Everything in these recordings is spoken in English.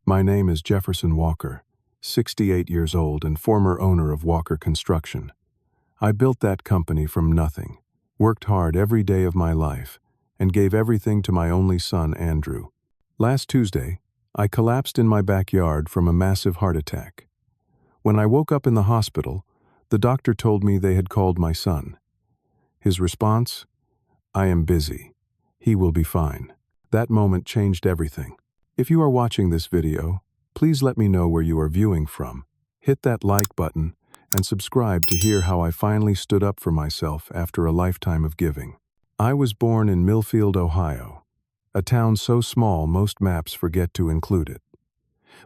My name is Jefferson Walker, 68 years old and former owner of Walker Construction. I built that company from nothing, worked hard every day of my life, and gave everything to my only son, Andrew. Last Tuesday, I collapsed in my backyard from a massive heart attack. When I woke up in the hospital, the doctor told me they had called my son. His response? "I am busy. He will be fine." That moment changed everything. If you are watching this video, please let me know where you are viewing from. Hit that like button and subscribe to hear how I finally stood up for myself after a lifetime of giving. I was born in Millfield, Ohio, a town so small most maps forget to include it.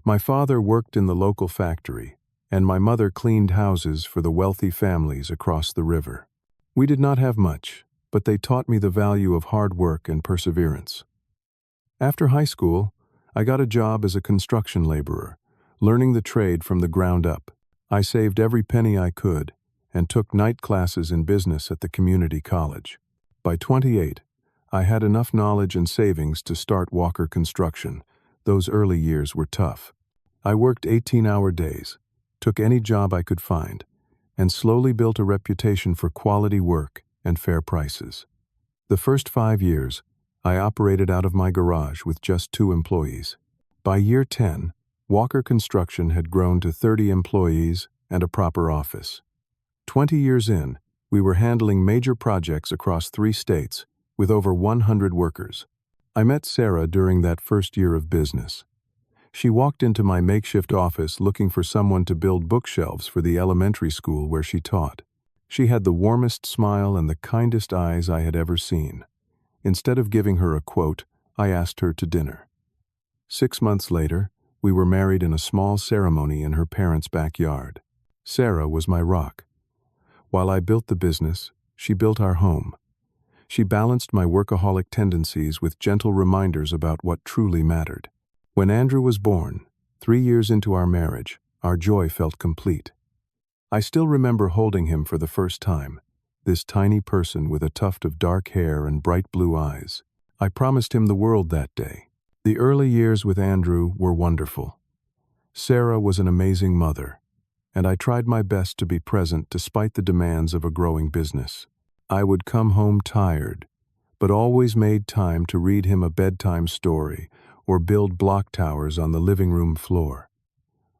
My father worked in the local factory, and my mother cleaned houses for the wealthy families across the river. We did not have much, but they taught me the value of hard work and perseverance. After high school, I got a job as a construction laborer, learning the trade from the ground up. I saved every penny I could and took night classes in business at the community college. By 28, I had enough knowledge and savings to start Walker Construction. Those early years were tough. I worked 18-hour days, took any job I could find, and slowly built a reputation for quality work and fair prices. The first 5 years, I operated out of my garage with just 2 employees. By year 10, Walker Construction had grown to 30 employees and a proper office. 20 years in, we were handling major projects across 3 states with over 100 workers. I met Sarah during that first year of business. She walked into my makeshift office looking for someone to build bookshelves for the elementary school where she taught. She had the warmest smile and the kindest eyes I had ever seen. Instead of giving her a quote, I asked her to dinner. 6 months later, we were married in a small ceremony in her parents' backyard. Sarah was my rock. While I built the business, she built our home. She balanced my workaholic tendencies with gentle reminders about what truly mattered. When Andrew was born, 3 years into our marriage, our joy felt complete. I still remember holding him for the first time. This tiny person with a tuft of dark hair and bright blue eyes. I promised him the world that day. The early years with Andrew were wonderful. Sarah was an amazing mother, and I tried my best to be present despite the demands of a growing business. I would come home tired, but always made time to read him a bedtime story or build block towers on the living room floor.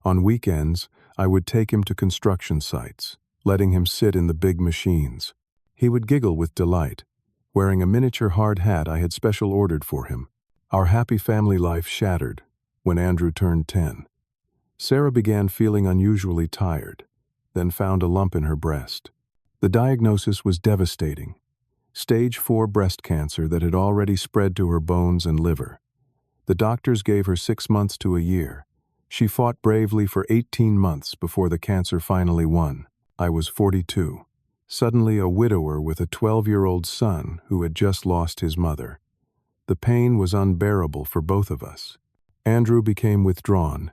On weekends, I would take him to construction sites, letting him sit in the big machines. He would giggle with delight, wearing a miniature hard hat I had special ordered for him. Our happy family life shattered when Andrew turned 10. Sarah began feeling unusually tired, then found a lump in her breast. The diagnosis was devastating. Stage 4 breast cancer that had already spread to her bones and liver. The doctors gave her 6 months to a year. She fought bravely for 18 months before the cancer finally won. I was 42. Suddenly a widower with a 12-year-old son who had just lost his mother. The pain was unbearable for both of us. Andrew became withdrawn,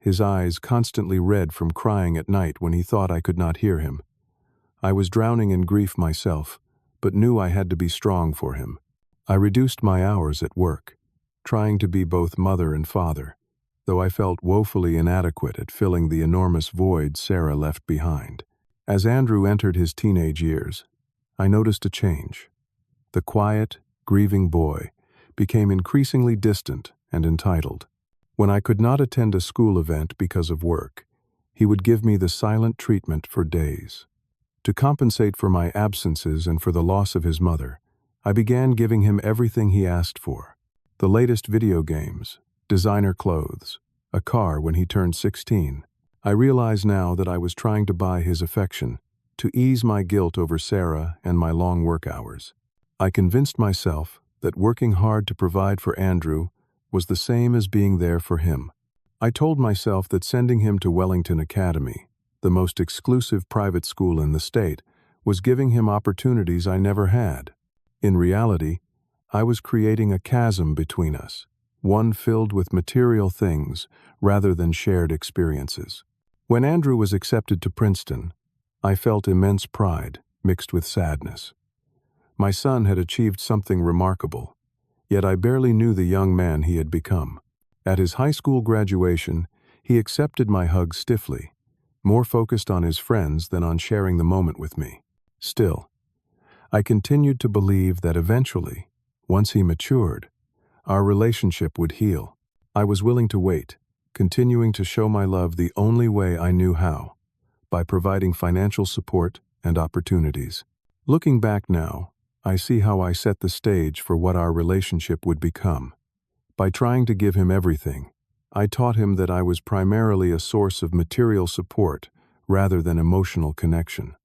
his eyes constantly red from crying at night when he thought I could not hear him. I was drowning in grief myself, but knew I had to be strong for him. I reduced my hours at work, trying to be both mother and father, though I felt woefully inadequate at filling the enormous void Sarah left behind. As Andrew entered his teenage years, I noticed a change. The quiet, grieving boy became increasingly distant and entitled. When I could not attend a school event because of work, he would give me the silent treatment for days. To compensate for my absences and for the loss of his mother, I began giving him everything he asked for. The latest video games, designer clothes, a car when he turned 16. I realize now that I was trying to buy his affection, to ease my guilt over Sarah and my long work hours. I convinced myself that working hard to provide for Andrew was the same as being there for him. I told myself that sending him to Wellington Academy, the most exclusive private school in the state, was giving him opportunities I never had. In reality, I was creating a chasm between us, one filled with material things rather than shared experiences. When Andrew was accepted to Princeton, I felt immense pride mixed with sadness. My son had achieved something remarkable, yet I barely knew the young man he had become. At his high school graduation, he accepted my hug stiffly, more focused on his friends than on sharing the moment with me. Still, I continued to believe that eventually, once he matured, our relationship would heal. I was willing to wait, continuing to show my love the only way I knew how, by providing financial support and opportunities. Looking back now, I see how I set the stage for what our relationship would become. By trying to give him everything, I taught him that I was primarily a source of material support rather than emotional connection.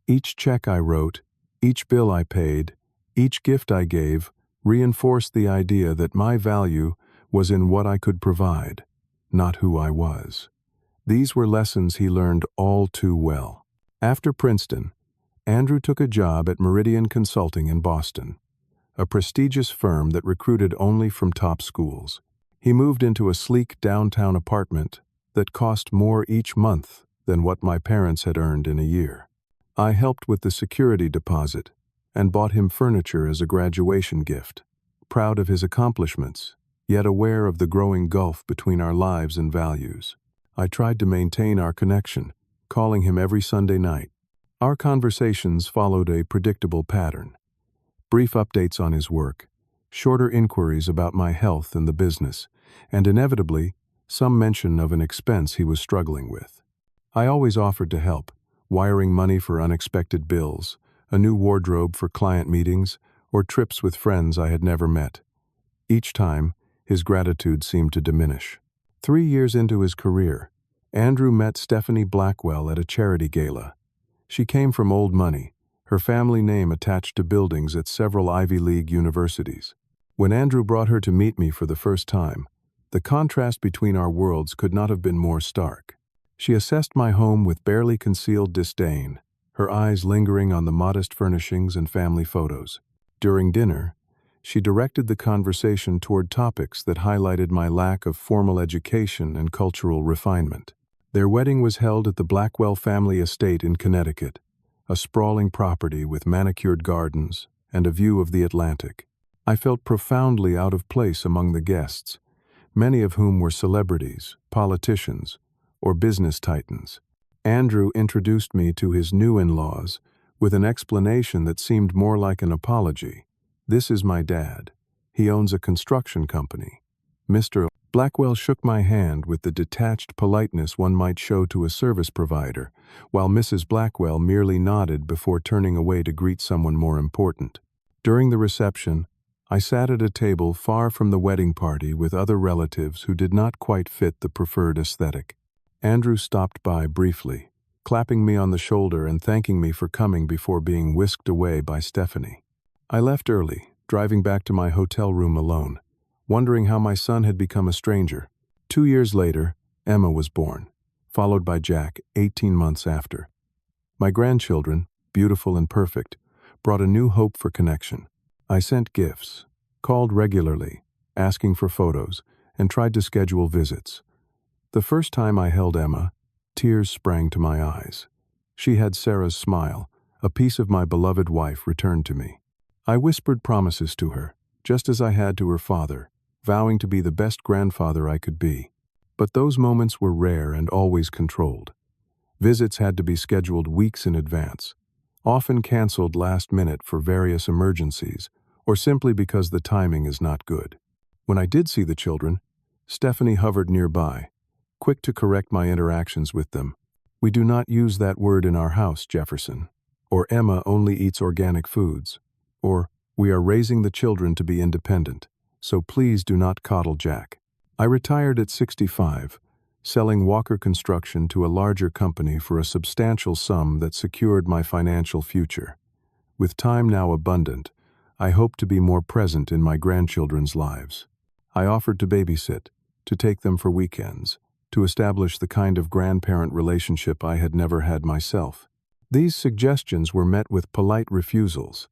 Each check I wrote, each bill I paid, each gift I gave reinforced the idea that my value was in what I could provide, not who I was. These were lessons he learned all too well. After Princeton, Andrew took a job at Meridian Consulting in Boston, a prestigious firm that recruited only from top schools. He moved into a sleek downtown apartment that cost more each month than what my parents had earned in a year. I helped with the security deposit and bought him furniture as a graduation gift, proud of his accomplishments, yet aware of the growing gulf between our lives and values. I tried to maintain our connection, calling him every Sunday night. Our conversations followed a predictable pattern. Brief updates on his work, shorter inquiries about my health and the business, and inevitably, some mention of an expense he was struggling with. I always offered to help, wiring money for unexpected bills, a new wardrobe for client meetings, or trips with friends I had never met. Each time, his gratitude seemed to diminish. 3 years into his career, Andrew met Stephanie Blackwell at a charity gala. She came from old money, her family name attached to buildings at several Ivy League universities. When Andrew brought her to meet me for the first time, the contrast between our worlds could not have been more stark. She assessed my home with barely concealed disdain, her eyes lingering on the modest furnishings and family photos. During dinner, she directed the conversation toward topics that highlighted my lack of formal education and cultural refinement. Their wedding was held at the Blackwell family estate in Connecticut, a sprawling property with manicured gardens and a view of the Atlantic. I felt profoundly out of place among the guests, many of whom were celebrities, politicians, or business titans. Andrew introduced me to his new in-laws with an explanation that seemed more like an apology. "This is my dad. He owns a construction company. Mr. Blackwell shook my hand with the detached politeness one might show to a service provider, while Mrs. Blackwell merely nodded before turning away to greet someone more important. During the reception, I sat at a table far from the wedding party with other relatives who did not quite fit the preferred aesthetic. Andrew stopped by briefly, clapping me on the shoulder and thanking me for coming before being whisked away by Stephanie. I left early, driving back to my hotel room alone, wondering how my son had become a stranger. 2 years later, Emma was born, followed by Jack 18 months after. My grandchildren, beautiful and perfect, brought a new hope for connection. I sent gifts, called regularly, asking for photos, and tried to schedule visits. The first time I held Emma, tears sprang to my eyes. She had Sarah's smile, a piece of my beloved wife returned to me. I whispered promises to her, just as I had to her father, vowing to be the best grandfather I could be. But those moments were rare and always controlled. Visits had to be scheduled weeks in advance, often canceled last minute for various emergencies, or simply because the timing is not good. When I did see the children, Stephanie hovered nearby, quick to correct my interactions with them. "We do not use that word in our house, Jefferson," or "Emma only eats organic foods," or "We are raising the children to be independent, so please do not coddle Jack." I retired at 65, selling Walker Construction to a larger company for a substantial sum that secured my financial future. With time now abundant, I hope to be more present in my grandchildren's lives. I offered to babysit, to take them for weekends, to establish the kind of grandparent relationship I had never had myself. These suggestions were met with polite refusals.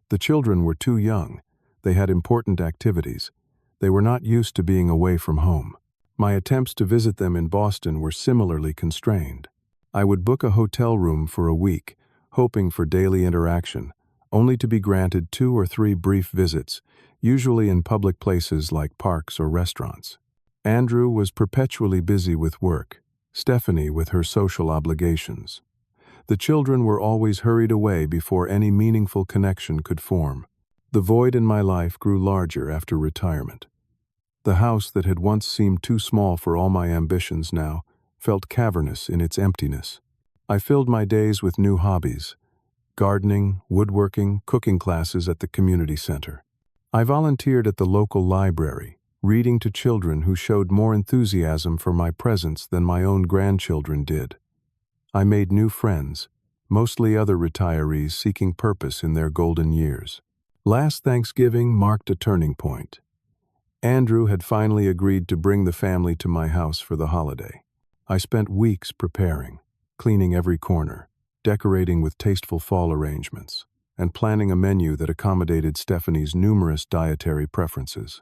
The children were too young. They had important activities. They were not used to being away from home. My attempts to visit them in Boston were similarly constrained. I would book a hotel room for a week, hoping for daily interaction, only to be granted 2 or 3 brief visits, usually in public places like parks or restaurants. Andrew was perpetually busy with work, Stephanie with her social obligations. The children were always hurried away before any meaningful connection could form. The void in my life grew larger after retirement. The house that had once seemed too small for all my ambitions now felt cavernous in its emptiness. I filled my days with new hobbies: gardening, woodworking, cooking classes at the community center. I volunteered at the local library, reading to children who showed more enthusiasm for my presence than my own grandchildren did. I made new friends, mostly other retirees seeking purpose in their golden years. Last Thanksgiving marked a turning point. Andrew had finally agreed to bring the family to my house for the holiday. I spent weeks preparing, cleaning every corner, decorating with tasteful fall arrangements, and planning a menu that accommodated Stephanie's numerous dietary preferences.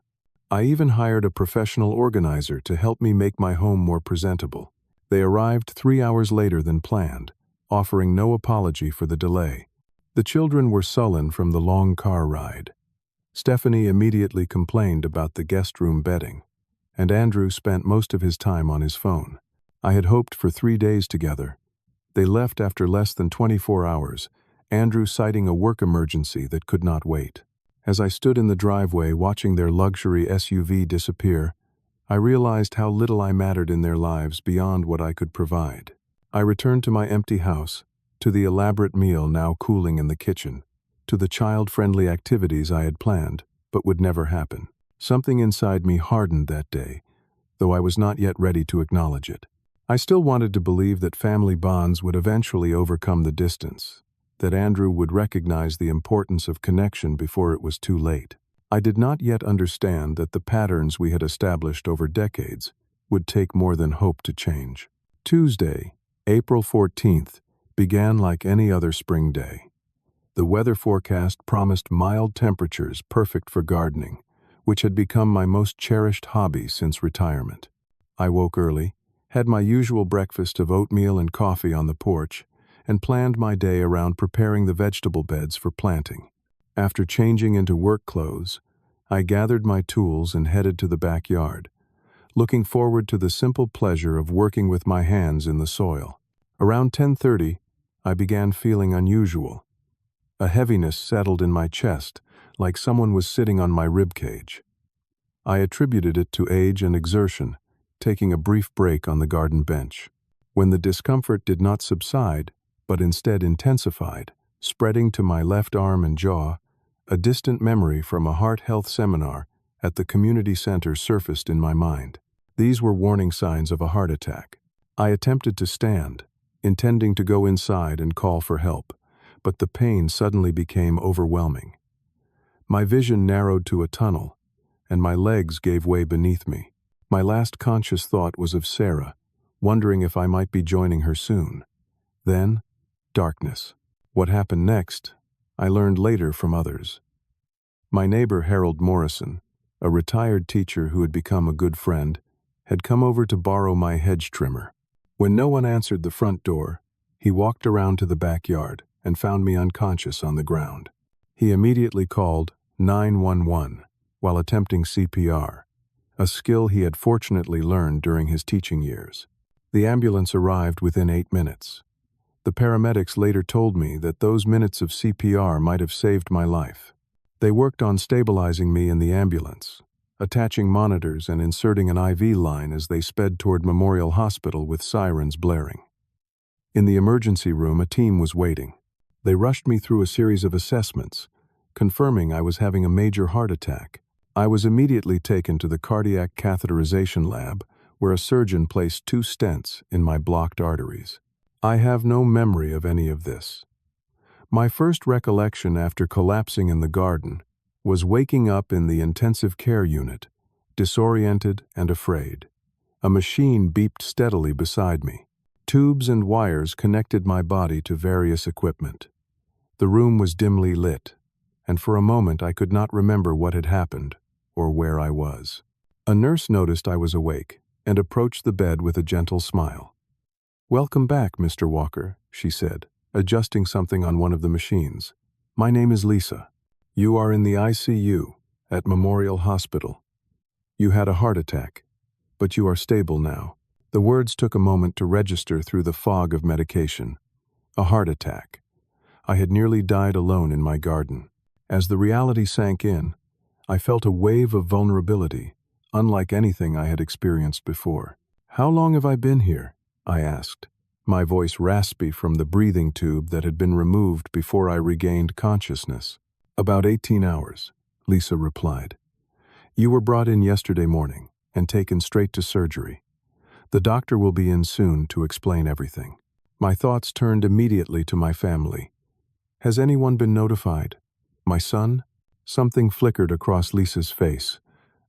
I even hired a professional organizer to help me make my home more presentable. They arrived 3 hours later than planned, offering no apology for the delay. The children were sullen from the long car ride. Stephanie immediately complained about the guest room bedding, and Andrew spent most of his time on his phone. I had hoped for 3 days together. They left after less than 24 hours, Andrew citing a work emergency that could not wait. As I stood in the driveway watching their luxury SUV disappear, I realized how little I mattered in their lives beyond what I could provide. I returned to my empty house, to the elaborate meal now cooling in the kitchen, to the child-friendly activities I had planned, but would never happen. Something inside me hardened that day, though I was not yet ready to acknowledge it. I still wanted to believe that family bonds would eventually overcome the distance, that Andrew would recognize the importance of connection before it was too late. I did not yet understand that the patterns we had established over decades would take more than hope to change. Tuesday, April 14th, began like any other spring day. The weather forecast promised mild temperatures perfect for gardening, which had become my most cherished hobby since retirement. I woke early, had my usual breakfast of oatmeal and coffee on the porch, and planned my day around preparing the vegetable beds for planting. After changing into work clothes, I gathered my tools and headed to the backyard, looking forward to the simple pleasure of working with my hands in the soil. Around 10:30, I began feeling unusual. A heaviness settled in my chest, like someone was sitting on my ribcage. I attributed it to age and exertion, taking a brief break on the garden bench. When the discomfort did not subside, but instead intensified, spreading to my left arm and jaw, a distant memory from a heart health seminar at the community center surfaced in my mind. These were warning signs of a heart attack. I attempted to stand, intending to go inside and call for help, but the pain suddenly became overwhelming. My vision narrowed to a tunnel, and my legs gave way beneath me. My last conscious thought was of Sarah, wondering if I might be joining her soon. Then, darkness. What happened next, I learned later from others. My neighbor Harold Morrison, a retired teacher who had become a good friend, had come over to borrow my hedge trimmer. When no one answered the front door, he walked around to the backyard and found me unconscious on the ground. He immediately called 911 while attempting CPR, a skill he had fortunately learned during his teaching years. The ambulance arrived within 8 minutes. The paramedics later told me that those minutes of CPR might have saved my life. They worked on stabilizing me in the ambulance, attaching monitors and inserting an IV line as they sped toward Memorial Hospital with sirens blaring. In the emergency room, a team was waiting. They rushed me through a series of assessments, confirming I was having a major heart attack. I was immediately taken to the cardiac catheterization lab, where a surgeon placed 2 stents in my blocked arteries. I have no memory of any of this. My first recollection after collapsing in the garden was waking up in the intensive care unit, disoriented and afraid. A machine beeped steadily beside me. Tubes and wires connected my body to various equipment. The room was dimly lit, and for a moment I could not remember what had happened or where I was. A nurse noticed I was awake and approached the bed with a gentle smile. "Welcome back, Mr. Walker," she said, adjusting something on one of the machines. "My name is Lisa. You are in the ICU at Memorial Hospital. You had a heart attack. but you are stable now." The words took a moment to register through the fog of medication. A heart attack. I had nearly died alone in my garden. As the reality sank in, I felt a wave of vulnerability, unlike anything I had experienced before. "How long have I been here?" I asked, my voice raspy from the breathing tube that had been removed before I regained consciousness. "About 18 hours, Lisa replied. "You were brought in yesterday morning and taken straight to surgery. The doctor will be in soon to explain everything." My thoughts turned immediately to my family. "Has anyone been notified? My son?" Something flickered across Lisa's face,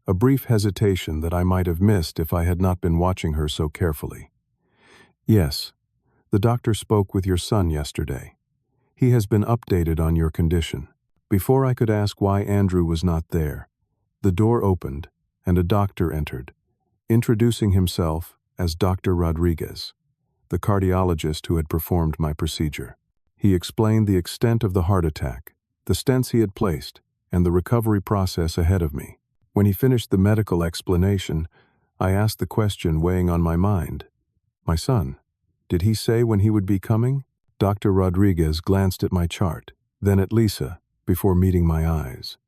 a brief hesitation that I might have missed if I had not been watching her so carefully. "Yes, the doctor spoke with your son yesterday. He has been updated on your condition." Before I could ask why Andrew was not there, the door opened and a doctor entered, introducing himself as Dr. Rodriguez, the cardiologist who had performed my procedure. He explained the extent of the heart attack, the stents he had placed, and the recovery process ahead of me. When he finished the medical explanation, I asked the question weighing on my mind. "My son, did he say when he would be coming?" Dr. Rodriguez glanced at my chart, then at Lisa, before meeting my eyes.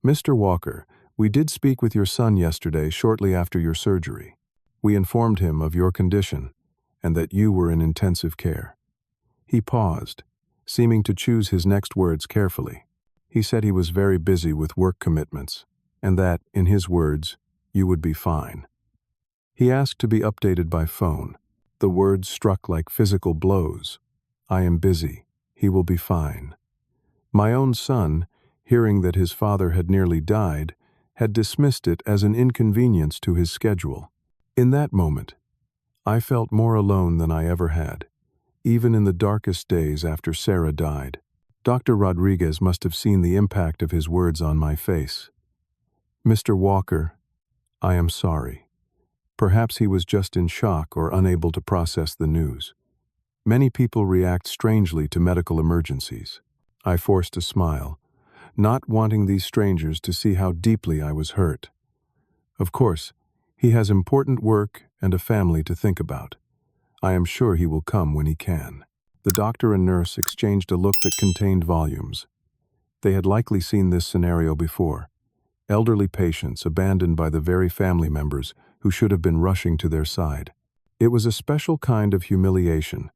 "Mr. Walker, we did speak with your son yesterday shortly after your surgery. We informed him of your condition and that you were in intensive care." He paused, seeming to choose his next words carefully. He said he was very busy with work commitments, and that, in his words, you would be fine. He asked to be updated by phone. The words struck like physical blows. "I am busy. He will be fine." My own son, hearing that his father had nearly died, had dismissed it as an inconvenience to his schedule. In that moment, I felt more alone than I ever had, even in the darkest days after Sarah died. Dr. Rodriguez must have seen the impact of his words on my face. "Mr. Walker, I am sorry." Perhaps he was just in shock or unable to process the news. Many people react strangely to medical emergencies. I forced a smile, not wanting these strangers to see how deeply I was hurt. "Of course, he has important work and a family to think about. I am sure he will come when he can." The doctor and nurse exchanged a look that contained volumes. They had likely seen this scenario before. Elderly patients abandoned by the very family members who should have been rushing to their side. It was a special kind of humiliation,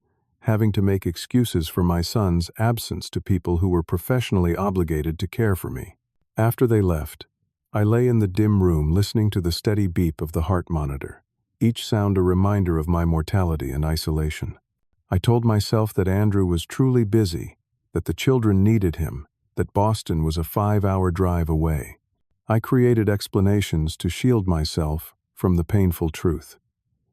having to make excuses for my son's absence to people who were professionally obligated to care for me. After they left, I lay in the dim room listening to the steady beep of the heart monitor, each sound a reminder of my mortality and isolation. I told myself that Andrew was truly busy, that the children needed him, that Boston was a 5-hour drive away. I created explanations to shield myself from the painful truth,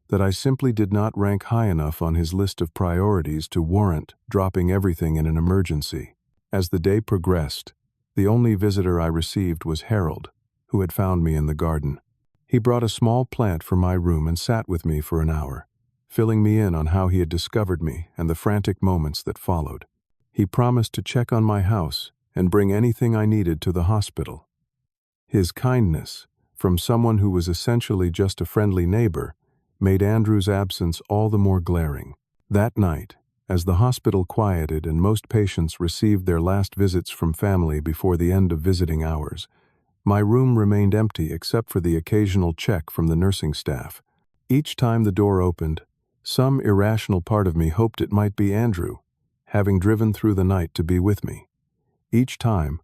that I simply did not rank high enough on his list of priorities to warrant dropping everything in an emergency. As the day progressed, the only visitor I received was Harold, who had found me in the garden. He brought a small plant from my room and sat with me for an hour, filling me in on how he had discovered me and the frantic moments that followed. He promised to check on my house and bring anything I needed to the hospital. His kindness, from someone who was essentially just a friendly neighbor, made Andrew's absence all the more glaring. That night, as the hospital quieted and most patients received their last visits from family before the end of visiting hours, my room remained empty except for the occasional check from the nursing staff. Each time the door opened, some irrational part of me hoped it might be Andrew, having driven through the night to be with me. Each time,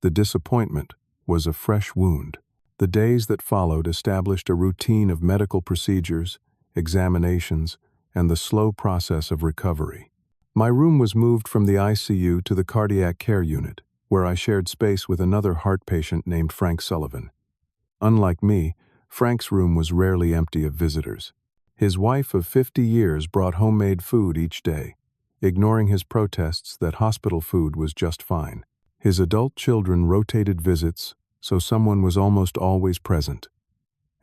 the disappointment was a fresh wound. The days that followed established a routine of medical procedures, examinations, and the slow process of recovery. My room was moved from the ICU to the cardiac care unit, where I shared space with another heart patient named Frank Sullivan. Unlike me, Frank's room was rarely empty of visitors. His wife of 50 years brought homemade food each day, ignoring his protests that hospital food was just fine. His adult children rotated visits, so someone was almost always present,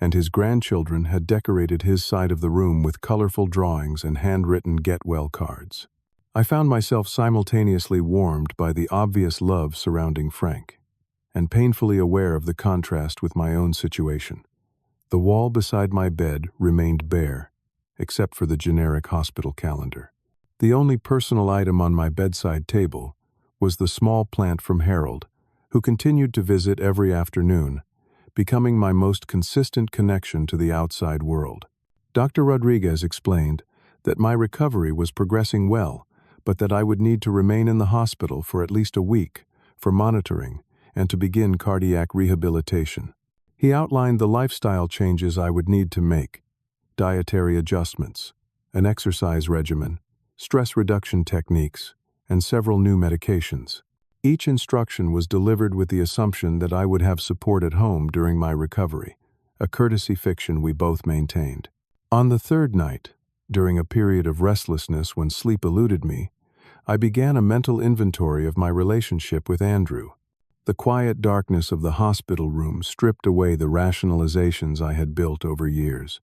and his grandchildren had decorated his side of the room with colorful drawings and handwritten get-well cards. I found myself simultaneously warmed by the obvious love surrounding Frank, and painfully aware of the contrast with my own situation. The wall beside my bed remained bare, except for the generic hospital calendar. The only personal item on my bedside table was the small plant from Harold, who continued to visit every afternoon, becoming my most consistent connection to the outside world. Dr. Rodriguez explained that my recovery was progressing well, but that I would need to remain in the hospital for at least a week for monitoring and to begin cardiac rehabilitation. He outlined the lifestyle changes I would need to make: dietary adjustments, an exercise regimen, stress reduction techniques, and several new medications. Each instruction was delivered with the assumption that I would have support at home during my recovery, a courtesy fiction we both maintained. On the third night, during a period of restlessness when sleep eluded me, I began a mental inventory of my relationship with Andrew. The quiet darkness of the hospital room stripped away the rationalizations I had built over years.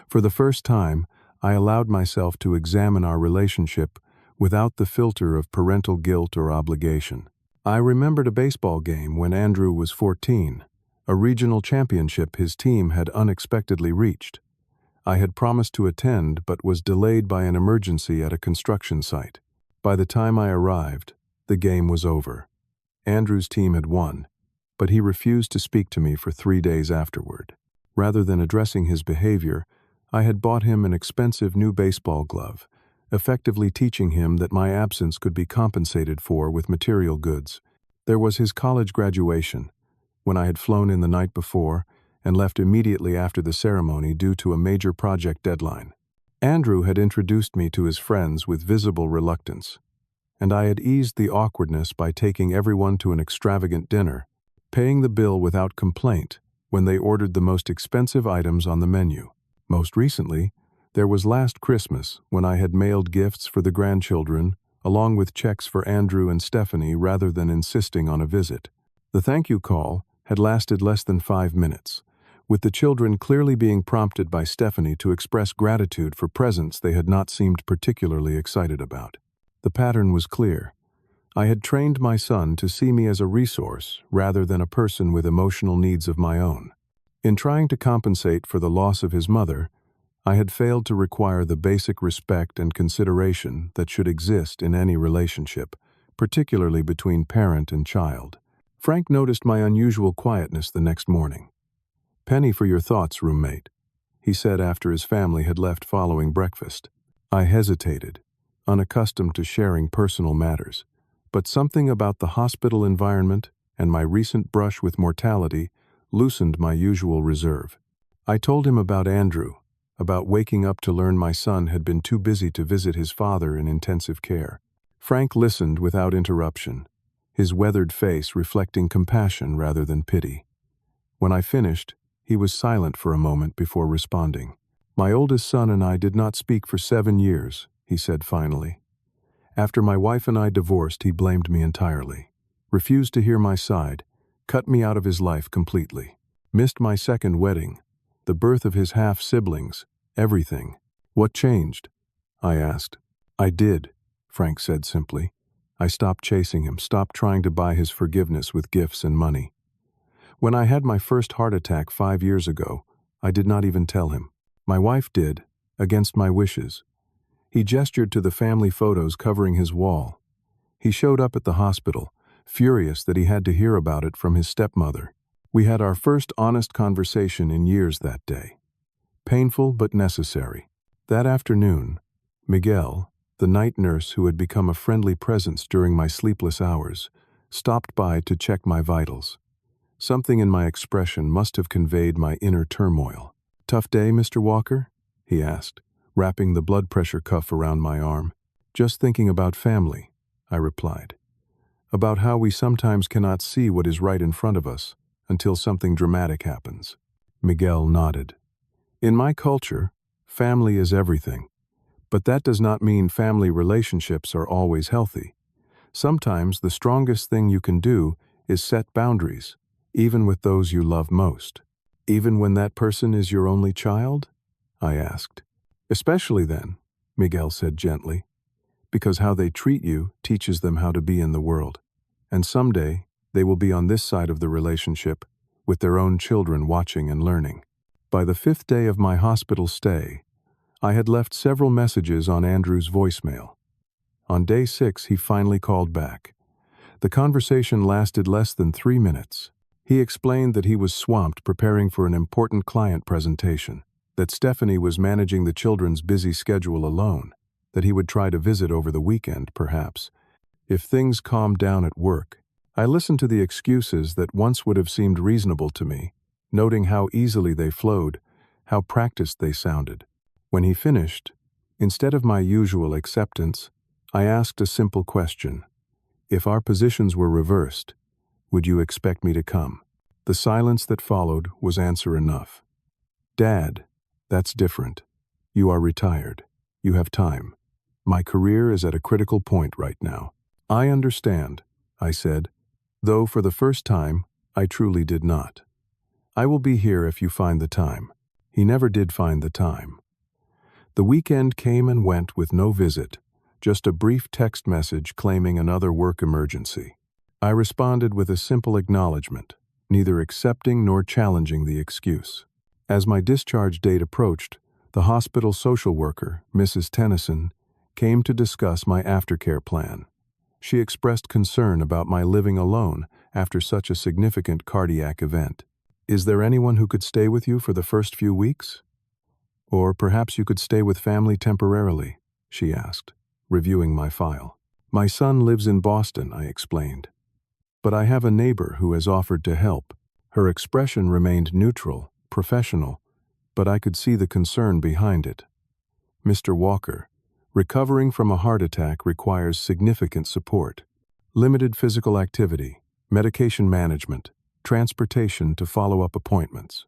For the first time, I allowed myself to examine our relationship without the filter of parental guilt or obligation. I remembered a baseball game when Andrew was 14, a regional championship his team had unexpectedly reached. I had promised to attend but was delayed by an emergency at a construction site. By the time I arrived, the game was over. Andrew's team had won, but he refused to speak to me for 3 days afterward. Rather than addressing his behavior, I had bought him an expensive new baseball glove, effectively teaching him that my absence could be compensated for with material goods. There was his college graduation, when I had flown in the night before and left immediately after the ceremony due to a major project deadline. Andrew had introduced me to his friends with visible reluctance, and I had eased the awkwardness by taking everyone to an extravagant dinner, paying the bill without complaint when they ordered the most expensive items on the menu. Most recently, there was last Christmas when I had mailed gifts for the grandchildren, along with checks for Andrew and Stephanie rather than insisting on a visit. The thank you call had lasted less than 5 minutes, with the children clearly being prompted by Stephanie to express gratitude for presents they had not seemed particularly excited about. The pattern was clear. I had trained my son to see me as a resource rather than a person with emotional needs of my own. In trying to compensate for the loss of his mother, I had failed to require the basic respect and consideration that should exist in any relationship, particularly between parent and child. Frank noticed my unusual quietness the next morning. "Penny for your thoughts, roommate," he said after his family had left following breakfast. I hesitated, unaccustomed to sharing personal matters, but something about the hospital environment and my recent brush with mortality loosened my usual reserve. I told him about Andrew, about waking up to learn my son had been too busy to visit his father in intensive care. Frank listened without interruption, his weathered face reflecting compassion rather than pity. When I finished, he was silent for a moment before responding. "My oldest son and I did not speak for 7 years, he said finally. After my wife and I divorced, he blamed me entirely, refused to hear my side, cut me out of his life completely. Missed my second wedding, the birth of his half-siblings, everything. What changed?" I asked. "I did," Frank said simply. "I stopped chasing him, stopped trying to buy his forgiveness with gifts and money. When I had my first heart attack 5 years ago, I did not even tell him. My wife did, against my wishes." He gestured to the family photos covering his wall. He showed up at the hospital, furious that he had to hear about it from his stepmother. We had our first honest conversation in years that day. Painful but necessary. That afternoon, Miguel, the night nurse who had become a friendly presence during my sleepless hours, stopped by to check my vitals. Something in my expression must have conveyed my inner turmoil. "Tough day, Mr. Walker?" he asked, wrapping the blood pressure cuff around my arm. "Just thinking about family," I replied. "About how we sometimes cannot see what is right in front of us until something dramatic happens." Miguel nodded. "In my culture, family is everything. But that does not mean family relationships are always healthy. Sometimes the strongest thing you can do is set boundaries, even with those you love most." "Even when that person is your only child?" I asked. "Especially then," Miguel said gently, "because how they treat you teaches them how to be in the world. And someday, they will be on this side of the relationship, with their own children watching and learning." By the 5th day of my hospital stay, I had left several messages on Andrew's voicemail. On day 6, he finally called back. The conversation lasted less than 3 minutes. He explained that he was swamped preparing for an important client presentation, that Stephanie was managing the children's busy schedule alone, that he would try to visit over the weekend, perhaps, if things calmed down at work. I listened to the excuses that once would have seemed reasonable to me, noting how easily they flowed, how practiced they sounded. When he finished, instead of my usual acceptance, I asked a simple question. If our positions were reversed, would you expect me to come? The silence that followed was answer enough. Dad, that's different. You are retired. You have time. My career is at a critical point right now. I understand, I said, though for the first time, I truly did not. I will be here if you find the time. He never did find the time. The weekend came and went with no visit, just a brief text message claiming another work emergency. I responded with a simple acknowledgement, neither accepting nor challenging the excuse. As my discharge date approached, the hospital social worker, Mrs. Tennyson, came to discuss my aftercare plan. She expressed concern about my living alone after such a significant cardiac event. Is there anyone who could stay with you for the first few weeks? Or perhaps you could stay with family temporarily, she asked, reviewing my file. My son lives in Boston, I explained. But I have a neighbor who has offered to help. Her expression remained neutral, professional, but I could see the concern behind it. Mr. Walker, recovering from a heart attack requires significant support. Limited physical activity, medication management, transportation to follow-up appointments.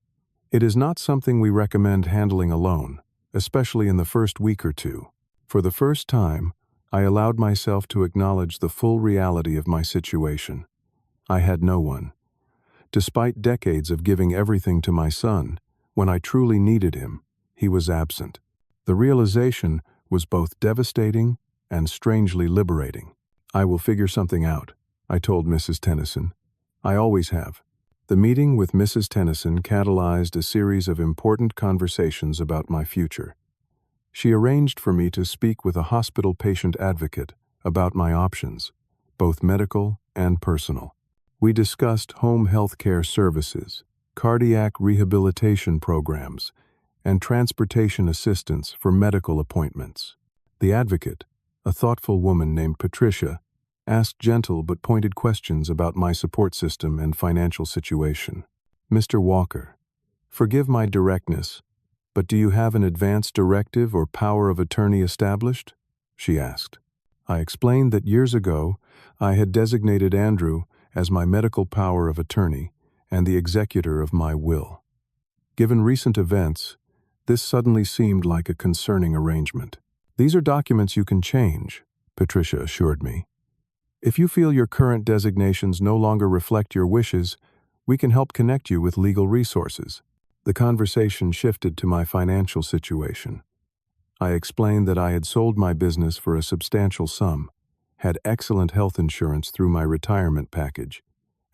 It is not something we recommend handling alone, especially in the first week or two. For the first time, I allowed myself to acknowledge the full reality of my situation. I had no one. Despite decades of giving everything to my son, when I truly needed him, he was absent. The realization was both devastating and strangely liberating. I will figure something out, I told Mrs. Tennyson. I always have. The meeting with Mrs. Tennyson catalyzed a series of important conversations about my future. She arranged for me to speak with a hospital patient advocate about my options, both medical and personal. We discussed home health care services, cardiac rehabilitation programs, and transportation assistance for medical appointments. The advocate, a thoughtful woman named Patricia, asked gentle but pointed questions about my support system and financial situation. Mr. Walker, forgive my directness, but do you have an advance directive or power of attorney established? She asked. I explained that years ago, I had designated Andrew as my medical power of attorney and the executor of my will. Given recent events, this suddenly seemed like a concerning arrangement. These are documents you can change, Patricia assured me. If you feel your current designations no longer reflect your wishes, we can help connect you with legal resources. The conversation shifted to my financial situation. I explained that I had sold my business for a substantial sum, had excellent health insurance through my retirement package,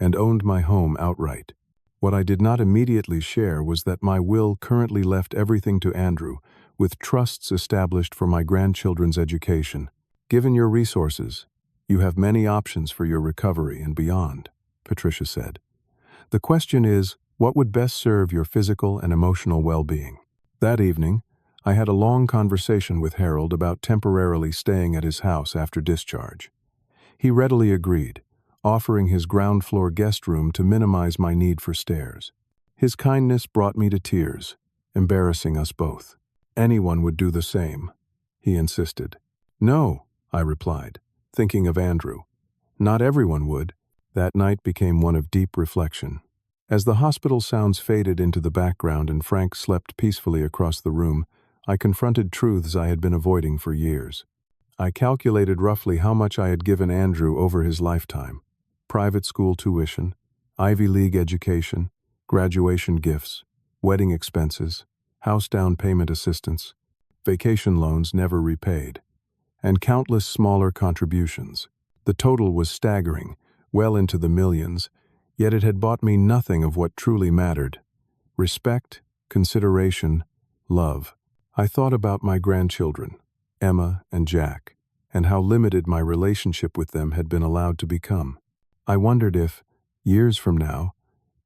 and owned my home outright. What I did not immediately share was that my will currently left everything to Andrew, with trusts established for my grandchildren's education. Given your resources, you have many options for your recovery and beyond, Patricia said. The question is, what would best serve your physical and emotional well-being? That evening, I had a long conversation with Harold about temporarily staying at his house after discharge. He readily agreed, offering his ground-floor guest room to minimize my need for stairs. His kindness brought me to tears, embarrassing us both. Anyone would do the same, he insisted. No, I replied, thinking of Andrew. Not everyone would. That night became one of deep reflection. As the hospital sounds faded into the background and Frank slept peacefully across the room, I confronted truths I had been avoiding for years. I calculated roughly how much I had given Andrew over his lifetime. Private school tuition, Ivy League education, graduation gifts, wedding expenses, house down payment assistance, vacation loans never repaid, and countless smaller contributions. The total was staggering, well into the millions, yet it had bought me nothing of what truly mattered: respect, consideration, love. I thought about my grandchildren, Emma and Jack, and how limited my relationship with them had been allowed to become. I wondered if, years from now,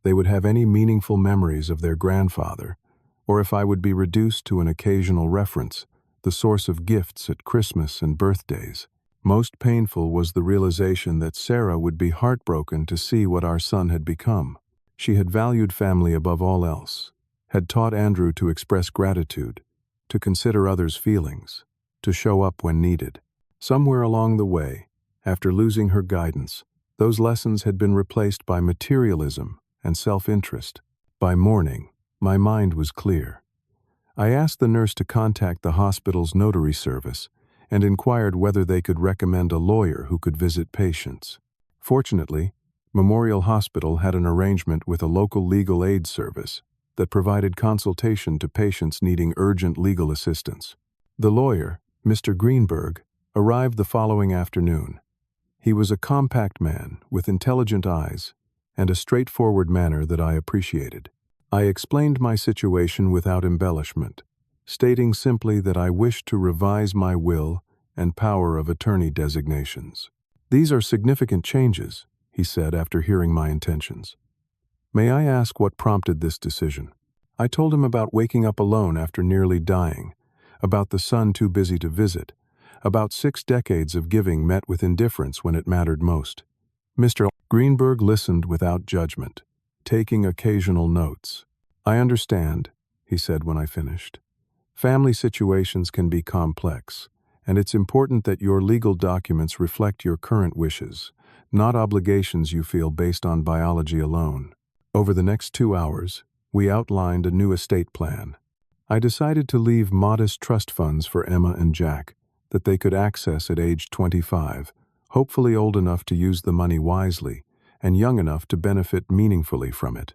they would have any meaningful memories of their grandfather, or if I would be reduced to an occasional reference, the source of gifts at Christmas and birthdays. Most painful was the realization that Sarah would be heartbroken to see what our son had become. She had valued family above all else, had taught Andrew to express gratitude, to consider others' feelings, to show up when needed. Somewhere along the way, after losing her guidance, those lessons had been replaced by materialism and self-interest. By morning, my mind was clear. I asked the nurse to contact the hospital's notary service and inquired whether they could recommend a lawyer who could visit patients. Fortunately, Memorial Hospital had an arrangement with a local legal aid service that provided consultation to patients needing urgent legal assistance. The lawyer, Mr. Greenberg, arrived the following afternoon. He was a compact man with intelligent eyes and a straightforward manner that I appreciated. I explained my situation without embellishment, stating simply that I wished to revise my will and power of attorney designations. "These are significant changes," he said after hearing my intentions. "May I ask what prompted this decision?" I told him about waking up alone after nearly dying, about the son too busy to visit, about 6 decades of giving met with indifference when it mattered most. Mr. Greenberg listened without judgment, taking occasional notes. "I understand," he said when I finished. "Family situations can be complex, and it's important that your legal documents reflect your current wishes, not obligations you feel based on biology alone." Over the next 2 hours, we outlined a new estate plan. I decided to leave modest trust funds for Emma and Jack that they could access at age 25, hopefully old enough to use the money wisely and young enough to benefit meaningfully from it.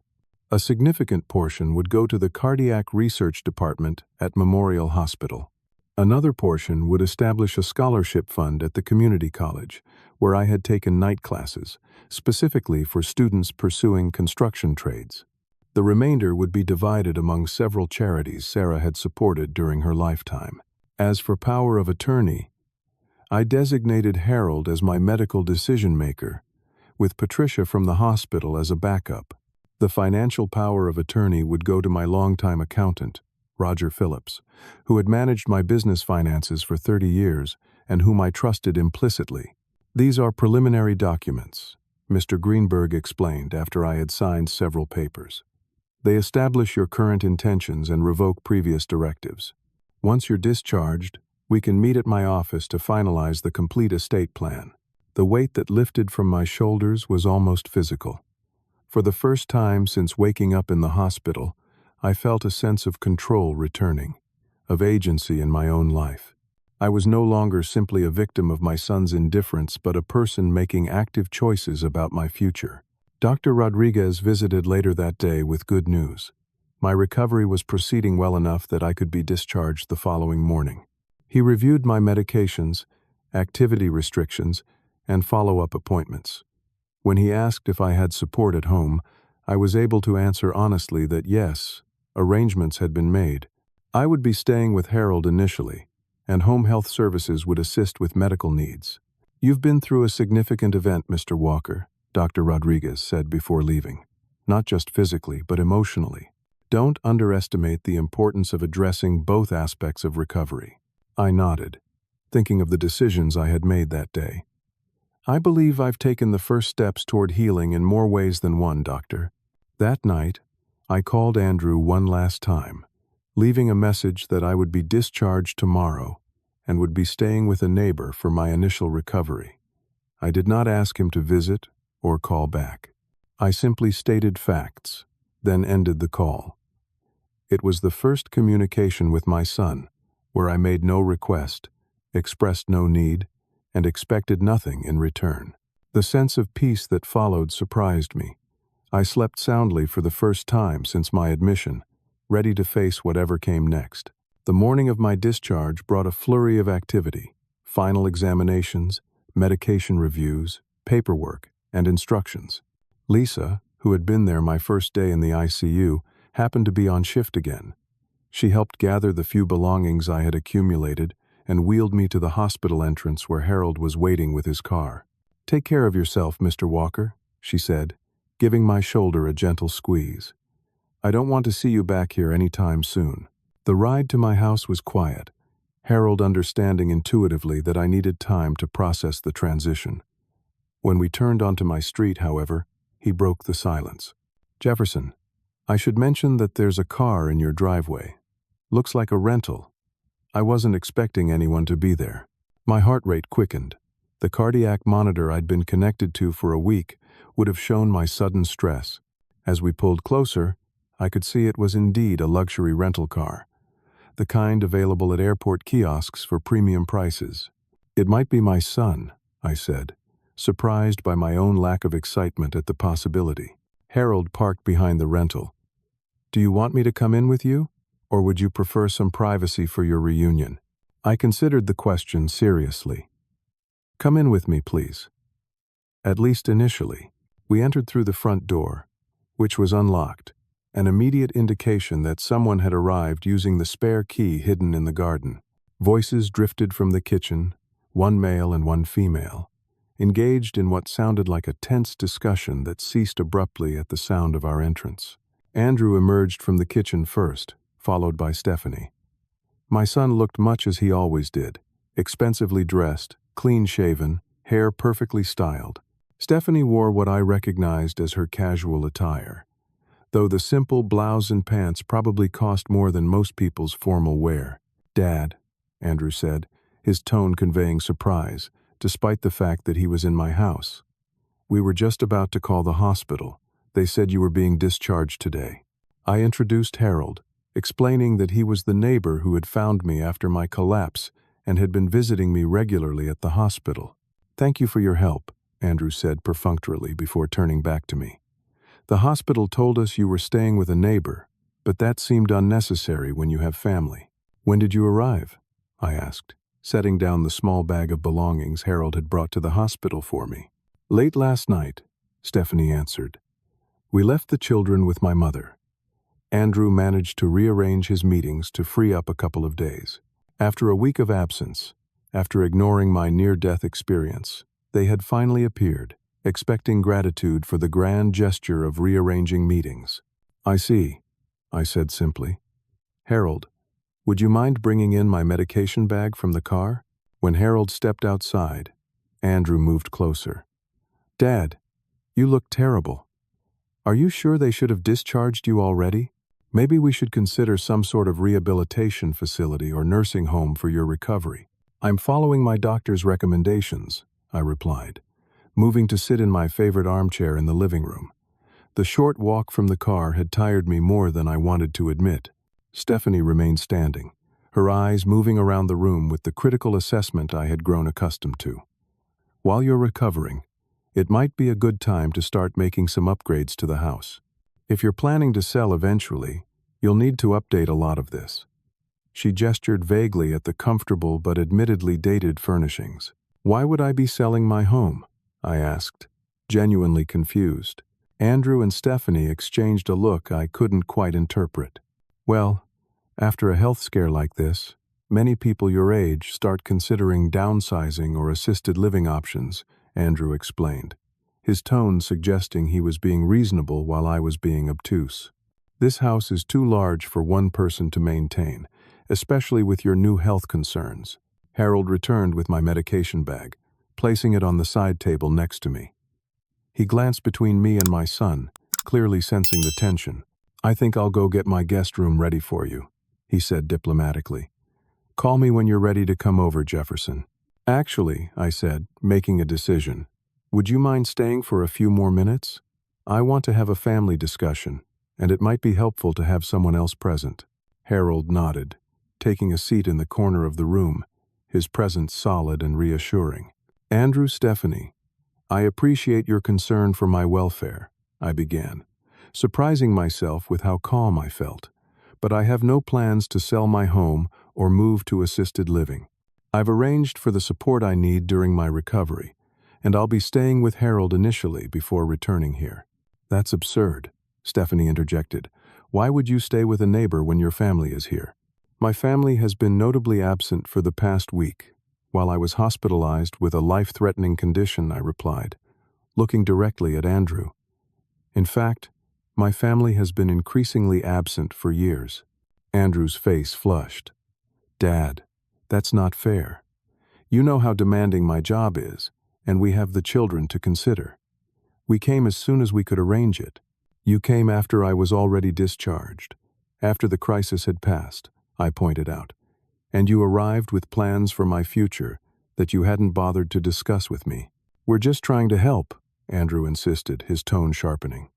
A significant portion would go to the Cardiac Research Department at Memorial Hospital. Another portion would establish a scholarship fund at the community college, where I had taken night classes, specifically for students pursuing construction trades. The remainder would be divided among several charities Sarah had supported during her lifetime. As for power of attorney, I designated Harold as my medical decision-maker, with Patricia from the hospital as a backup. The financial power of attorney would go to my longtime accountant, Roger Phillips, who had managed my business finances for 30 years and whom I trusted implicitly. "These are preliminary documents," Mr. Greenberg explained after I had signed several papers. "They establish your current intentions and revoke previous directives. Once you're discharged, we can meet at my office to finalize the complete estate plan." The weight that lifted from my shoulders was almost physical. For the first time since waking up in the hospital, I felt a sense of control returning, of agency in my own life. I was no longer simply a victim of my son's indifference, but a person making active choices about my future. Dr. Rodriguez visited later that day with good news. My recovery was proceeding well enough that I could be discharged the following morning. He reviewed my medications, activity restrictions, and follow-up appointments. When he asked if I had support at home, I was able to answer honestly that yes, arrangements had been made. I would be staying with Harold initially, and home health services would assist with medical needs. "You've been through a significant event, Mr. Walker," Dr. Rodriguez said before leaving. "Not just physically, but emotionally. Don't underestimate the importance of addressing both aspects of recovery." I nodded, thinking of the decisions I had made that day. "I believe I've taken the first steps toward healing in more ways than one, Doctor." That night, I called Andrew one last time, leaving a message that I would be discharged tomorrow and would be staying with a neighbor for my initial recovery. I did not ask him to visit or call back. I simply stated facts, then ended the call. It was the first communication with my son, where I made no request, expressed no need, and expected nothing in return. The sense of peace that followed surprised me. I slept soundly for the first time since my admission, ready to face whatever came next. The morning of my discharge brought a flurry of activity: final examinations, medication reviews, paperwork, and instructions. Lisa, who had been there my first day in the ICU, happened to be on shift again. She helped gather the few belongings I had accumulated and wheeled me to the hospital entrance where Harold was waiting with his car. "Take care of yourself, Mr. Walker," she said, giving my shoulder a gentle squeeze. "I don't want to see you back here any time soon." The ride to my house was quiet, Harold understanding intuitively that I needed time to process the transition. When we turned onto my street, however, he broke the silence. "Jefferson, I should mention that there's a car in your driveway. Looks like a rental. I wasn't expecting anyone to be there." My heart rate quickened. The cardiac monitor I'd been connected to for a week would have shown my sudden stress. As we pulled closer, I could see it was indeed a luxury rental car, the kind available at airport kiosks for premium prices. "It might be my son," I said, surprised by my own lack of excitement at the possibility. Harold parked behind the rental. "Do you want me to come in with you, or would you prefer some privacy for your reunion?" I considered the question seriously. "Come in with me, please." At least initially. We entered through the front door, which was unlocked, an immediate indication that someone had arrived using the spare key hidden in the garden. Voices drifted from the kitchen, one male and one female, engaged in what sounded like a tense discussion that ceased abruptly at the sound of our entrance. Andrew emerged from the kitchen first, followed by Stephanie. My son looked much as he always did, expensively dressed, clean-shaven, hair perfectly styled. Stephanie wore what I recognized as her casual attire, though the simple blouse and pants probably cost more than most people's formal wear. "Dad," Andrew said, his tone conveying surprise, despite the fact that he was in my house. "We were just about to call the hospital. They said you were being discharged today." I introduced Harold, explaining that he was the neighbor who had found me after my collapse and had been visiting me regularly at the hospital. "Thank you for your help," Andrew said perfunctorily before turning back to me. "The hospital told us you were staying with a neighbor, but that seemed unnecessary when you have family." "When did you arrive?" I asked, setting down the small bag of belongings Harold had brought to the hospital for me. "Late last night," Stephanie answered. "We left the children with my mother." Andrew managed to rearrange his meetings to free up a couple of days. After a week of absence, after ignoring my near-death experience, they had finally appeared, expecting gratitude for the grand gesture of rearranging meetings. "I see," I said simply. "Harold, would you mind bringing in my medication bag from the car?" When Harold stepped outside, Andrew moved closer. "Dad, you look terrible. Are you sure they should have discharged you already? Maybe we should consider some sort of rehabilitation facility or nursing home for your recovery." "I'm following my doctor's recommendations," I replied, moving to sit in my favorite armchair in the living room. The short walk from the car had tired me more than I wanted to admit. Stephanie remained standing, her eyes moving around the room with the critical assessment I had grown accustomed to. "While you're recovering, it might be a good time to start making some upgrades to the house. If you're planning to sell eventually, you'll need to update a lot of this." She gestured vaguely at the comfortable but admittedly dated furnishings. "Why would I be selling my home?" I asked, genuinely confused. Andrew and Stephanie exchanged a look I couldn't quite interpret. "Well, after a health scare like this, many people your age start considering downsizing or assisted living options," Andrew explained, his tone suggesting he was being reasonable while I was being obtuse. "This house is too large for one person to maintain, especially with your new health concerns." Harold returned with my medication bag, placing it on the side table next to me. He glanced between me and my son, clearly sensing the tension. "I think I'll go get my guest room ready for you," he said diplomatically. "Call me when you're ready to come over, Jefferson." "Actually," I said, making a decision, "would you mind staying for a few more minutes? I want to have a family discussion, and it might be helpful to have someone else present." Harold nodded, taking a seat in the corner of the room, his presence solid and reassuring. "Andrew, Stephanie, I appreciate your concern for my welfare," I began, surprising myself with how calm I felt. "But I have no plans to sell my home or move to assisted living. I've arranged for the support I need during my recovery, and I'll be staying with Harold initially before returning here." "That's absurd," Stephanie interjected. Why would you stay with a neighbor when your family is here? My family has been notably absent for the past week. While I was hospitalized with a life-threatening condition, I replied, looking directly at Andrew. In fact, my family has been increasingly absent for years. Andrew's face flushed. Dad, that's not fair. You know how demanding my job is, and we have the children to consider. We came as soon as we could arrange it. You came after I was already discharged, after the crisis had passed, I pointed out, and you arrived with plans for my future that you hadn't bothered to discuss with me. We're just trying to help, Andrew insisted, his tone sharpening.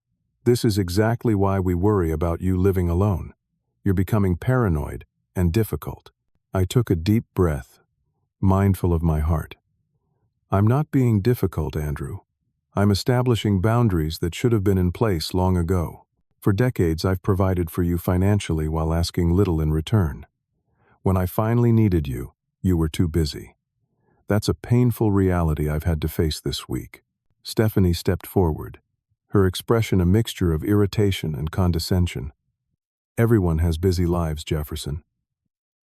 This is exactly why we worry about you living alone. You're becoming paranoid and difficult. I took a deep breath, mindful of my heart. I'm not being difficult, Andrew. I'm establishing boundaries that should have been in place long ago. For decades, I've provided for you financially while asking little in return. When I finally needed you, you were too busy. That's a painful reality I've had to face this week. Stephanie stepped forward, her expression a mixture of irritation and condescension. Everyone has busy lives, Jefferson.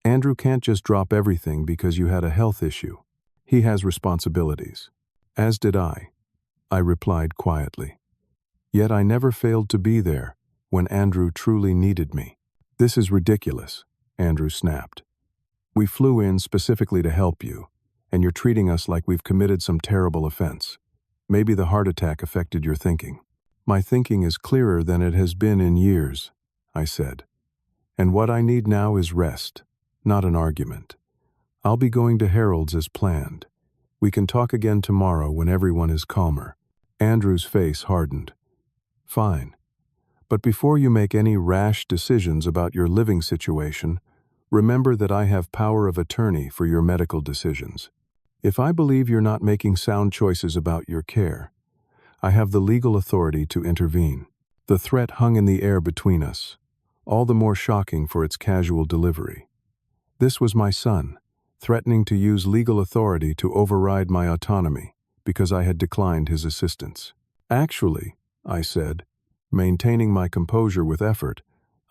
Andrew can't just drop everything because you had a health issue. He has responsibilities. As did I replied quietly. Yet I never failed to be there when Andrew truly needed me. This is ridiculous, Andrew snapped. We flew in specifically to help you, and you're treating us like we've committed some terrible offense. Maybe the heart attack affected your thinking. My thinking is clearer than it has been in years, I said. And what I need now is rest, not an argument. I'll be going to Harold's as planned. We can talk again tomorrow when everyone is calmer. Andrew's face hardened. Fine. But before you make any rash decisions about your living situation, remember that I have power of attorney for your medical decisions. If I believe you're not making sound choices about your care, I have the legal authority to intervene. The threat hung in the air between us, all the more shocking for its casual delivery. This was my son, threatening to use legal authority to override my autonomy because I had declined his assistance. Actually, I said, maintaining my composure with effort,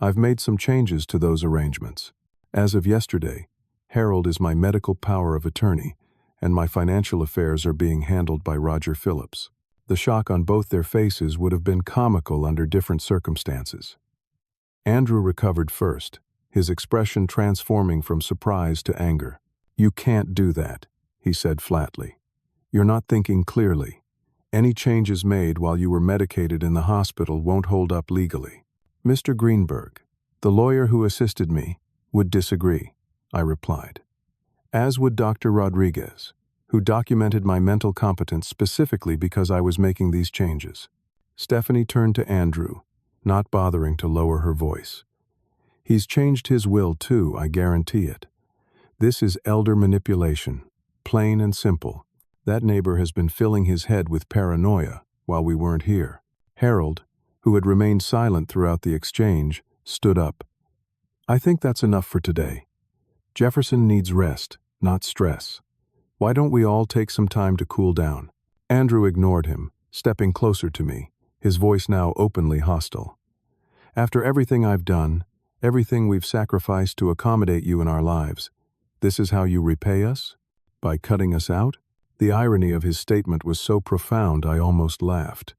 I've made some changes to those arrangements. As of yesterday, Harold is my medical power of attorney, and my financial affairs are being handled by Roger Phillips. The shock on both their faces would have been comical under different circumstances. Andrew recovered first, his expression transforming from surprise to anger. You can't do that, he said flatly. You're not thinking clearly. Any changes made while you were medicated in the hospital won't hold up legally. Mr. Greenberg, the lawyer who assisted me, would disagree, I replied. As would Dr. Rodriguez, who documented my mental competence specifically because I was making these changes. Stephanie turned to Andrew, not bothering to lower her voice. He's changed his will too, I guarantee it. This is elder manipulation, plain and simple. That neighbor has been filling his head with paranoia while we weren't here. Harold, who had remained silent throughout the exchange, stood up. I think that's enough for today. Jefferson needs rest, not stress. Why don't we all take some time to cool down? Andrew ignored him, stepping closer to me, his voice now openly hostile. After everything I've done, everything we've sacrificed to accommodate you in our lives, this is how you repay us? By cutting us out? The irony of his statement was so profound I almost laughed.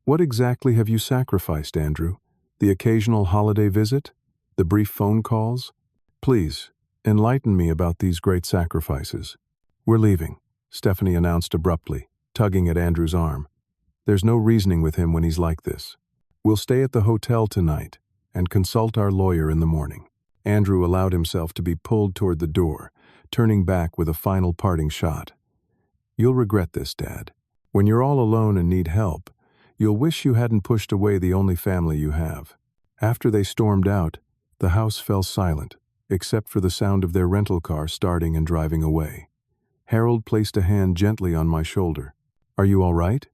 What exactly have you sacrificed, Andrew? The occasional holiday visit? The brief phone calls? Please, enlighten me about these great sacrifices. We're leaving, Stephanie announced abruptly, tugging at Andrew's arm. There's no reasoning with him when he's like this. We'll stay at the hotel tonight and consult our lawyer in the morning. Andrew allowed himself to be pulled toward the door, turning back with a final parting shot. You'll regret this, Dad. When you're all alone and need help, you'll wish you hadn't pushed away the only family you have. After they stormed out, the house fell silent, except for the sound of their rental car starting and driving away. Harold placed a hand gently on my shoulder. Are you all right?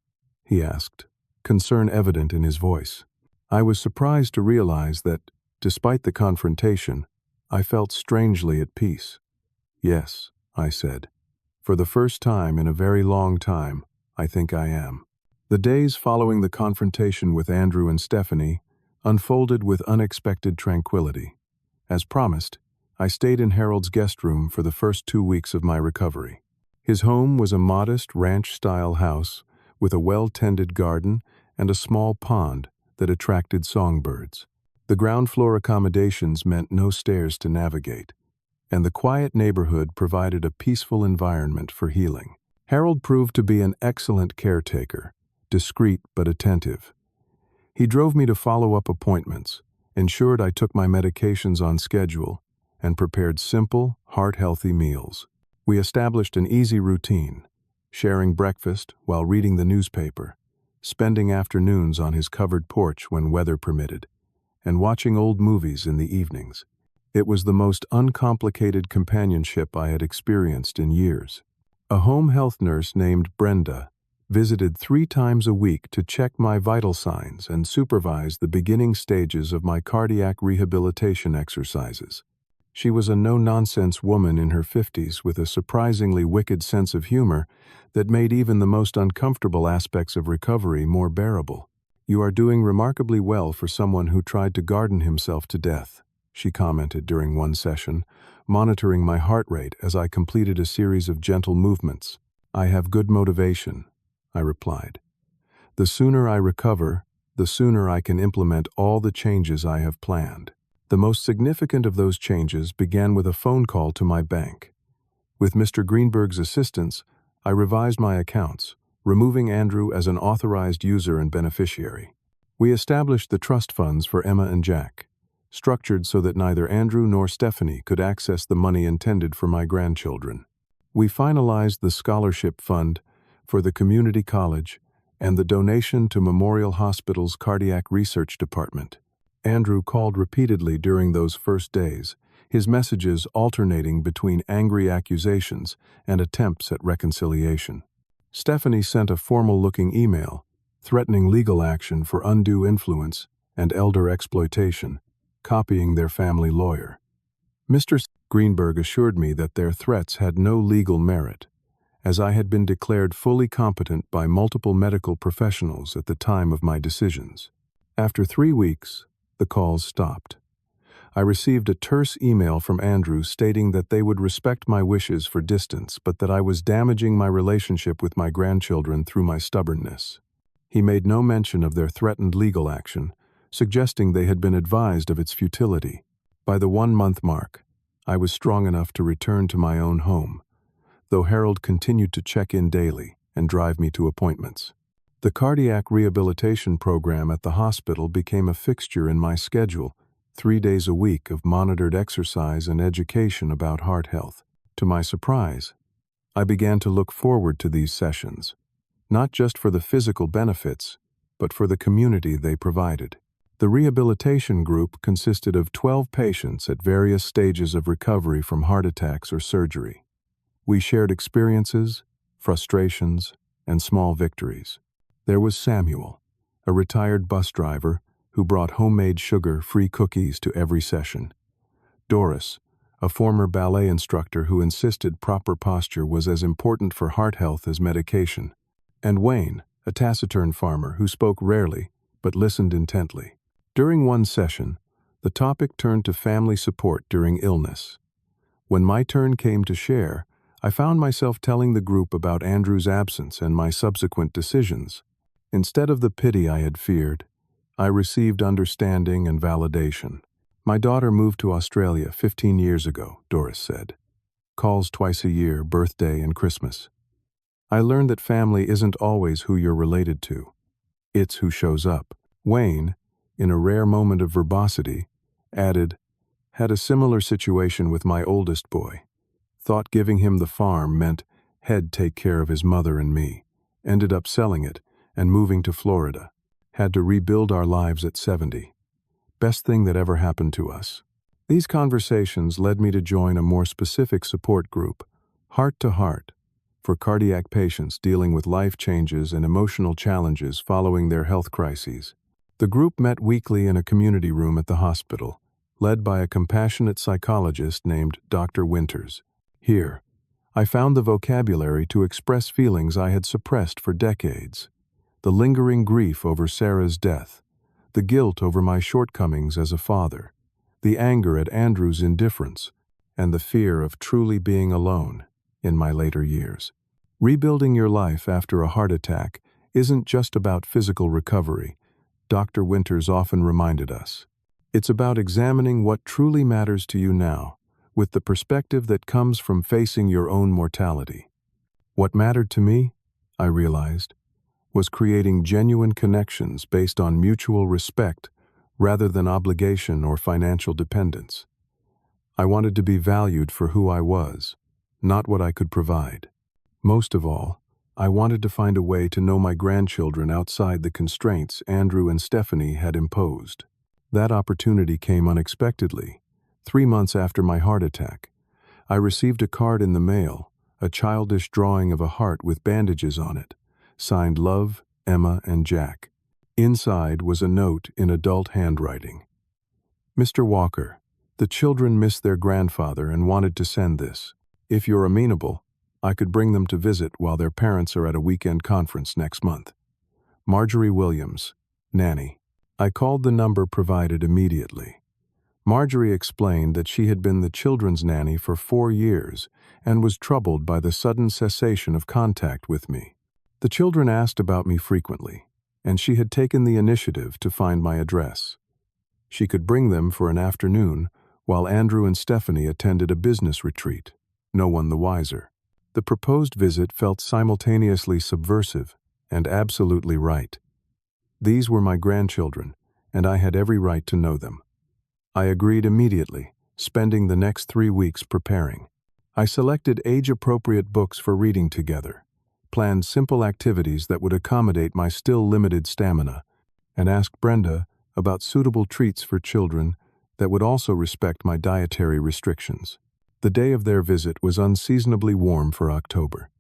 He asked, concern evident in his voice. I was surprised to realize that, despite the confrontation, I felt strangely at peace. Yes, I said. For the first time in a very long time, I think I am. The days following the confrontation with Andrew and Stephanie unfolded with unexpected tranquility. As promised, I stayed in Harold's guest room for the first 2 weeks of my recovery. His home was a modest ranch-style house with a well-tended garden and a small pond that attracted songbirds. The ground floor accommodations meant no stairs to navigate, and the quiet neighborhood provided a peaceful environment for healing. Harold proved to be an excellent caretaker, discreet but attentive. He drove me to follow-up appointments, ensured I took my medications on schedule, and prepared simple, heart-healthy meals. We established an easy routine, sharing breakfast while reading the newspaper, spending afternoons on his covered porch when weather permitted, and watching old movies in the evenings. It was the most uncomplicated companionship I had experienced in years. A home health nurse named Brenda visited 3 times a week to check my vital signs and supervise the beginning stages of my cardiac rehabilitation exercises. She was a no-nonsense woman in her 50s with a surprisingly wicked sense of humor that made even the most uncomfortable aspects of recovery more bearable. "You are doing remarkably well for someone who tried to garden himself to death," she commented during one session, monitoring my heart rate as I completed a series of gentle movements. "I have good motivation," I replied. "The sooner I recover, the sooner I can implement all the changes I have planned." The most significant of those changes began with a phone call to my bank. With Mr. Greenberg's assistance, I revised my accounts, removing Andrew as an authorized user and beneficiary. We established the trust funds for Emma and Jack, structured so that neither Andrew nor Stephanie could access the money intended for my grandchildren. We finalized the scholarship fund for the community college and the donation to Memorial Hospital's cardiac research department. Andrew called repeatedly during those first days, his messages alternating between angry accusations and attempts at reconciliation. Stephanie sent a formal-looking email, threatening legal action for undue influence and elder exploitation, copying their family lawyer. Mr. Greenberg assured me that their threats had no legal merit, as I had been declared fully competent by multiple medical professionals at the time of my decisions. After 3 weeks, the calls stopped. I received a terse email from Andrew stating that they would respect my wishes for distance, but that I was damaging my relationship with my grandchildren through my stubbornness. He made no mention of their threatened legal action, suggesting they had been advised of its futility. By the 1-month mark, I was strong enough to return to my own home, though Harold continued to check in daily and drive me to appointments. The cardiac rehabilitation program at the hospital became a fixture in my schedule, 3 days a week of monitored exercise and education about heart health. To my surprise, I began to look forward to these sessions, not just for the physical benefits, but for the community they provided. The rehabilitation group consisted of 12 patients at various stages of recovery from heart attacks or surgery. We shared experiences, frustrations, and small victories. There was Samuel, a retired bus driver who brought homemade sugar-free cookies to every session. Doris, a former ballet instructor who insisted proper posture was as important for heart health as medication. And Wayne, a taciturn farmer who spoke rarely but listened intently. During one session, the topic turned to family support during illness. When my turn came to share, I found myself telling the group about Andrew's absence and my subsequent decisions. Instead of the pity I had feared, I received understanding and validation. "My daughter moved to Australia 15 years ago," Doris said. "Calls twice a year, birthday and Christmas. I learned that family isn't always who you're related to. It's who shows up." Wayne, in a rare moment of verbosity, added, "Had a similar situation with my oldest boy. Thought giving him the farm meant he'd take care of his mother and me. Ended up selling it and moving to Florida. Had to rebuild our lives at 70. Best thing that ever happened to us." These conversations led me to join a more specific support group, Heart to Heart, for cardiac patients dealing with life changes and emotional challenges following their health crises. The group met weekly in a community room at the hospital, led by a compassionate psychologist named Dr. Winters. Here, I found the vocabulary to express feelings I had suppressed for decades. The lingering grief over Sarah's death, the guilt over my shortcomings as a father, the anger at Andrew's indifference, and the fear of truly being alone in my later years. Rebuilding your life after a heart attack isn't just about physical recovery, Dr. Winters often reminded us. It's about examining what truly matters to you now, with the perspective that comes from facing your own mortality. What mattered to me, I realized, was creating genuine connections based on mutual respect rather than obligation or financial dependence. I wanted to be valued for who I was, not what I could provide. Most of all, I wanted to find a way to know my grandchildren outside the constraints Andrew and Stephanie had imposed. That opportunity came unexpectedly. 3 months after my heart attack, I received a card in the mail, a childish drawing of a heart with bandages on it, signed Love, Emma, and Jack. Inside was a note in adult handwriting. Mr. Walker, the children missed their grandfather and wanted to send this. If you're amenable, I could bring them to visit while their parents are at a weekend conference next month. Marjorie Williams, nanny. I called the number provided immediately. Marjorie explained that she had been the children's nanny for 4 years and was troubled by the sudden cessation of contact with me. The children asked about me frequently, and she had taken the initiative to find my address. She could bring them for an afternoon while Andrew and Stephanie attended a business retreat, no one the wiser. The proposed visit felt simultaneously subversive and absolutely right. These were my grandchildren, and I had every right to know them. I agreed immediately, spending the next 3 weeks preparing. I selected age-appropriate books for reading together, planned simple activities that would accommodate my still limited stamina, and asked Brenda about suitable treats for children that would also respect my dietary restrictions. The day of their visit was unseasonably warm for October.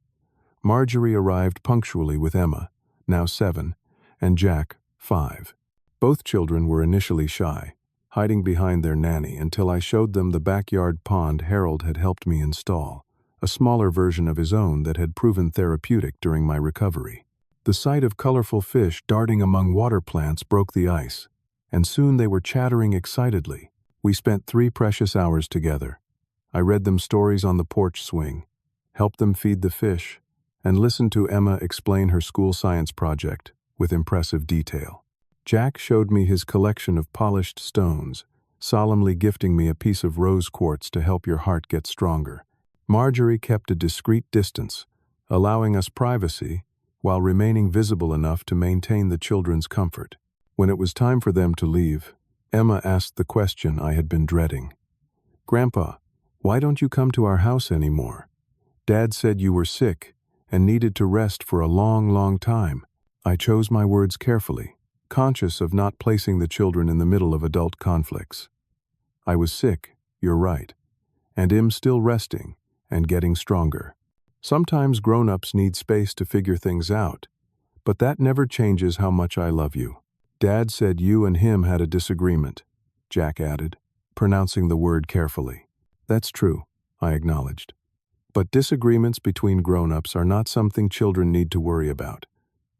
Marjorie arrived punctually with Emma, now 7, and Jack, 5. Both children were initially shy, hiding behind their nanny until I showed them the backyard pond Harold had helped me install, a smaller version of his own that had proven therapeutic during my recovery. The sight of colorful fish darting among water plants broke the ice, and soon they were chattering excitedly. We spent 3 precious hours together. I read them stories on the porch swing, helped them feed the fish, and listened to Emma explain her school science project with impressive detail. Jack showed me his collection of polished stones, solemnly gifting me a piece of rose quartz to help your heart get stronger. Marjorie kept a discreet distance, allowing us privacy while remaining visible enough to maintain the children's comfort. When it was time for them to leave, Emma asked the question I had been dreading. "Grandpa, why don't you come to our house anymore? Dad said you were sick and needed to rest for a long, long time." I chose my words carefully, conscious of not placing the children in the middle of adult conflicts. I was sick, you're right, and am still resting and getting stronger. Sometimes grown-ups need space to figure things out, but that never changes how much I love you. Dad said you and him had a disagreement, Jack added, pronouncing the word carefully. That's true, I acknowledged. But disagreements between grown-ups are not something children need to worry about.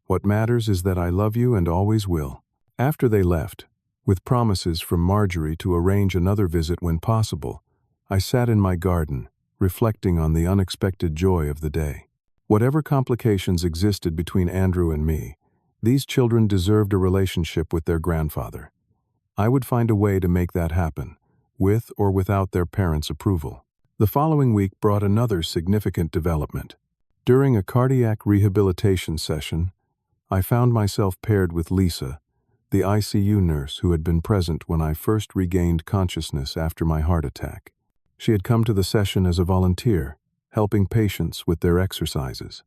What matters is that I love you and always will. After they left, with promises from Marjorie to arrange another visit when possible, I sat in my garden, reflecting on the unexpected joy of the day. Whatever complications existed between Andrew and me, these children deserved a relationship with their grandfather. I would find a way to make that happen, with or without their parents' approval. The following week brought another significant development. During a cardiac rehabilitation session, I found myself paired with Lisa, the ICU nurse who had been present when I first regained consciousness after my heart attack. She had come to the session as a volunteer, helping patients with their exercises.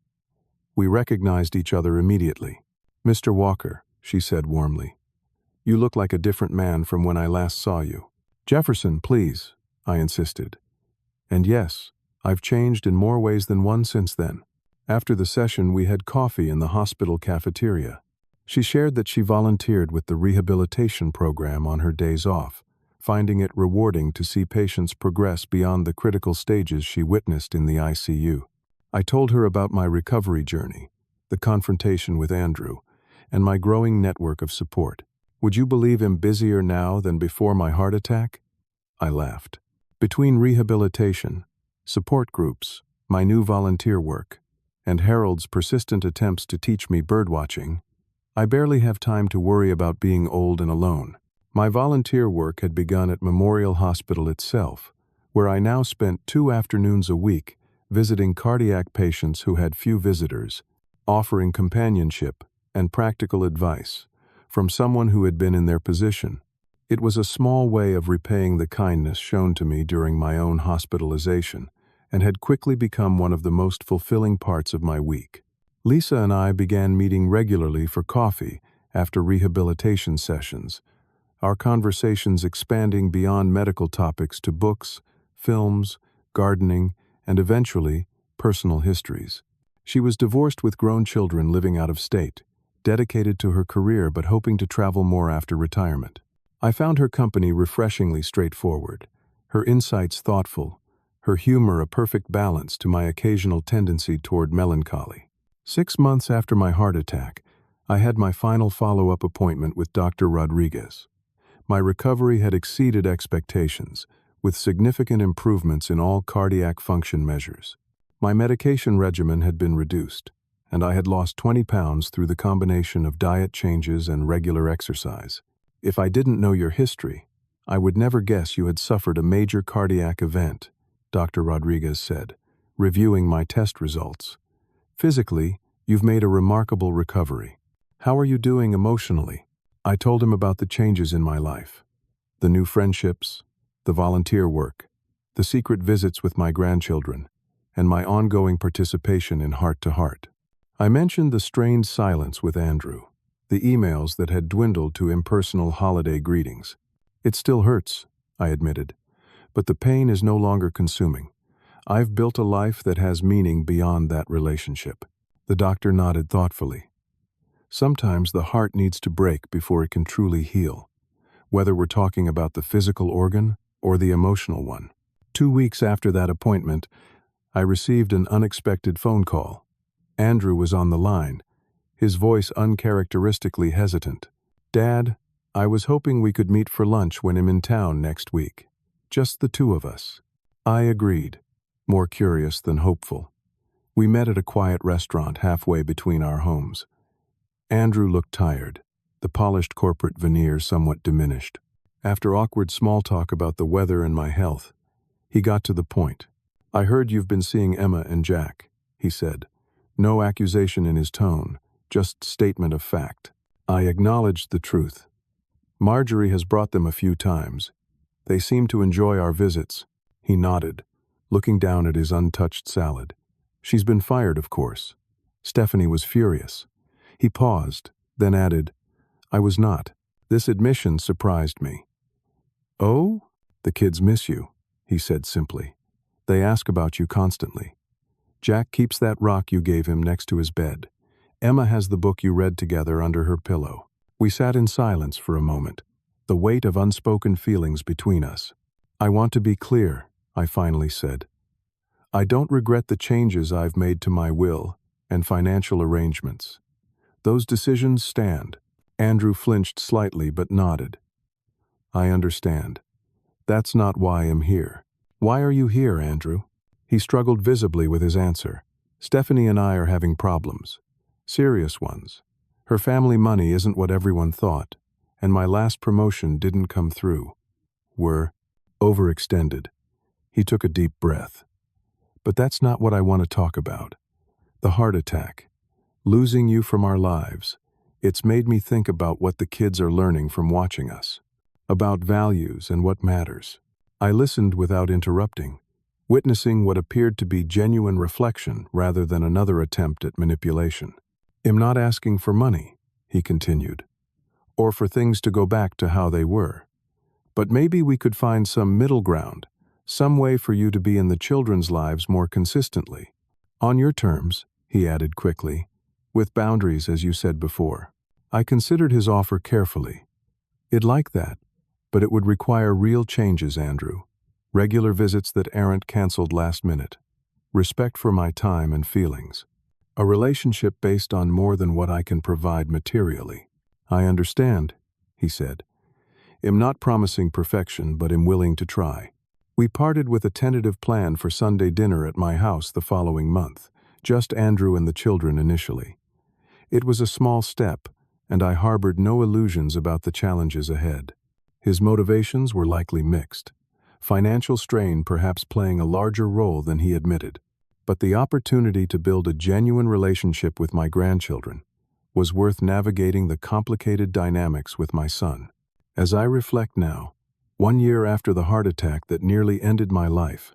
We recognized each other immediately. "Mr. Walker," she said warmly, "you look like a different man from when I last saw you." "Jefferson, please," I insisted. And yes, I've changed in more ways than one since then. After the session, we had coffee in the hospital cafeteria. She shared that she volunteered with the rehabilitation program on her days off, finding it rewarding to see patients progress beyond the critical stages she witnessed in the ICU. I told her about my recovery journey, the confrontation with Andrew, and my growing network of support. Would you believe I'm busier now than before my heart attack? I laughed. Between rehabilitation, support groups, my new volunteer work, and Harold's persistent attempts to teach me birdwatching, I barely have time to worry about being old and alone. My volunteer work had begun at Memorial Hospital itself, where I now spent 2 afternoons a week visiting cardiac patients who had few visitors, offering companionship and practical advice from someone who had been in their position. It was a small way of repaying the kindness shown to me during my own hospitalization, and had quickly become one of the most fulfilling parts of my week. Lisa and I began meeting regularly for coffee after rehabilitation sessions, our conversations expanding beyond medical topics to books, films, gardening, and eventually, personal histories. She was divorced with grown children living out of state, dedicated to her career but hoping to travel more after retirement. I found her company refreshingly straightforward, her insights thoughtful, her humor a perfect balance to my occasional tendency toward melancholy. 6 months after my heart attack, I had my final follow-up appointment with Dr. Rodriguez. My recovery had exceeded expectations, with significant improvements in all cardiac function measures. My medication regimen had been reduced, and I had lost 20 pounds through the combination of diet changes and regular exercise. If I didn't know your history, I would never guess you had suffered a major cardiac event, Dr. Rodriguez said, reviewing my test results. Physically, you've made a remarkable recovery. How are you doing emotionally? I told him about the changes in my life, the new friendships, the volunteer work, the secret visits with my grandchildren, and my ongoing participation in Heart to Heart. I mentioned the strained silence with Andrew, the emails that had dwindled to impersonal holiday greetings. It still hurts, I admitted, but the pain is no longer consuming. I've built a life that has meaning beyond that relationship. The doctor nodded thoughtfully. Sometimes the heart needs to break before it can truly heal, whether we're talking about the physical organ or the emotional one. 2 weeks after that appointment, I received an unexpected phone call. Andrew was on the line, his voice uncharacteristically hesitant. "Dad, I was hoping we could meet for lunch when I'm in town next week. Just the 2 of us." I agreed, more curious than hopeful. We met at a quiet restaurant halfway between our homes. Andrew looked tired, the polished corporate veneer somewhat diminished. After awkward small talk about the weather and my health, he got to the point. "I heard you've been seeing Emma and Jack," he said. No accusation in his tone, just statement of fact. I acknowledged the truth. "Marjorie has brought them a few times. They seem to enjoy our visits." He nodded, looking down at his untouched salad. "She's been fired, of course." Stephanie was furious. He paused, then added, "I was not." This admission surprised me. "Oh? The kids miss you," he said simply. "They ask about you constantly. Jack keeps that rock you gave him next to his bed. Emma has the book you read together under her pillow." We sat in silence for a moment, the weight of unspoken feelings between us. "I want to be clear," I finally said. "I don't regret the changes I've made to my will and financial arrangements. Those decisions stand." Andrew flinched slightly but nodded. "I understand. That's not why I'm here." "Why are you here, Andrew?" He struggled visibly with his answer. "Stephanie and I are having problems. Serious ones. Her family money isn't what everyone thought, and my last promotion didn't come through. We're overextended." He took a deep breath. "But that's not what I want to talk about. The heart attack. Losing you from our lives. It's made me think about what the kids are learning from watching us. About values and what matters." I listened without interrupting, witnessing what appeared to be genuine reflection rather than another attempt at manipulation. "I'm not asking for money," he continued, "or for things to go back to how they were. But maybe we could find some middle ground, some way for you to be in the children's lives more consistently. On your terms," he added quickly, "with boundaries as you said before." I considered his offer carefully. "I'd like that, but it would require real changes, Andrew. Regular visits that aren't canceled last minute. Respect for my time and feelings. A relationship based on more than what I can provide materially." "I understand," he said. "Am not promising perfection, but am willing to try." We parted with a tentative plan for Sunday dinner at my house the following month, just Andrew and the children initially. It was a small step, and I harbored no illusions about the challenges ahead. His motivations were likely mixed, financial strain perhaps playing a larger role than he admitted. But the opportunity to build a genuine relationship with my grandchildren was worth navigating the complicated dynamics with my son. As I reflect now, 1 year after the heart attack that nearly ended my life,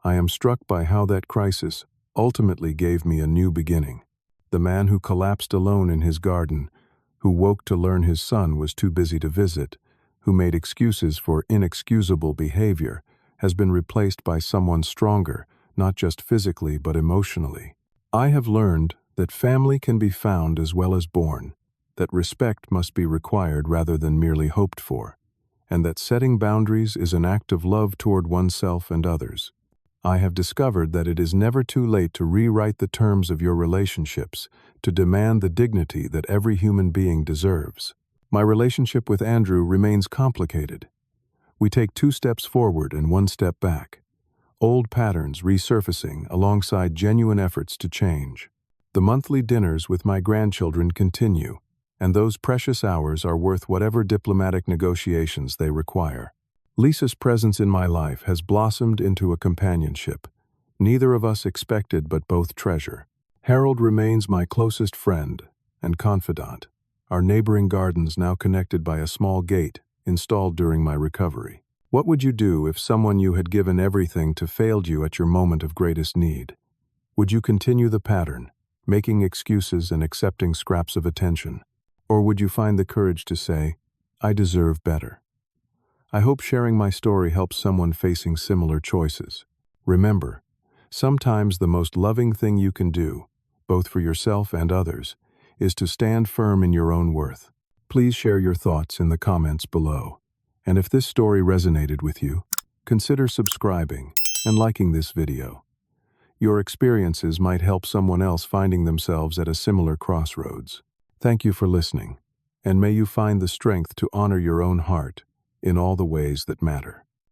I am struck by how that crisis ultimately gave me a new beginning. The man who collapsed alone in his garden, who woke to learn his son was too busy to visit, who made excuses for inexcusable behavior, has been replaced by someone stronger, not just physically but emotionally. I have learned that family can be found as well as born, that respect must be required rather than merely hoped for, and that setting boundaries is an act of love toward oneself and others. I have discovered that it is never too late to rewrite the terms of your relationships, to demand the dignity that every human being deserves. My relationship with Andrew remains complicated. We take 2 steps forward and 1 step back, old patterns resurfacing alongside genuine efforts to change. The monthly dinners with my grandchildren continue, and those precious hours are worth whatever diplomatic negotiations they require. Lisa's presence in my life has blossomed into a companionship neither of us expected but both treasure. Harold remains my closest friend and confidant, our neighboring gardens now connected by a small gate installed during my recovery. What would you do if someone you had given everything to failed you at your moment of greatest need? Would you continue the pattern, making excuses and accepting scraps of attention? Or would you find the courage to say, "I deserve better"? I hope sharing my story helps someone facing similar choices. Remember, sometimes the most loving thing you can do, both for yourself and others, is to stand firm in your own worth. Please share your thoughts in the comments below. And if this story resonated with you, consider subscribing and liking this video. Your experiences might help someone else finding themselves at a similar crossroads. Thank you for listening, and may you find the strength to honor your own heart in all the ways that matter.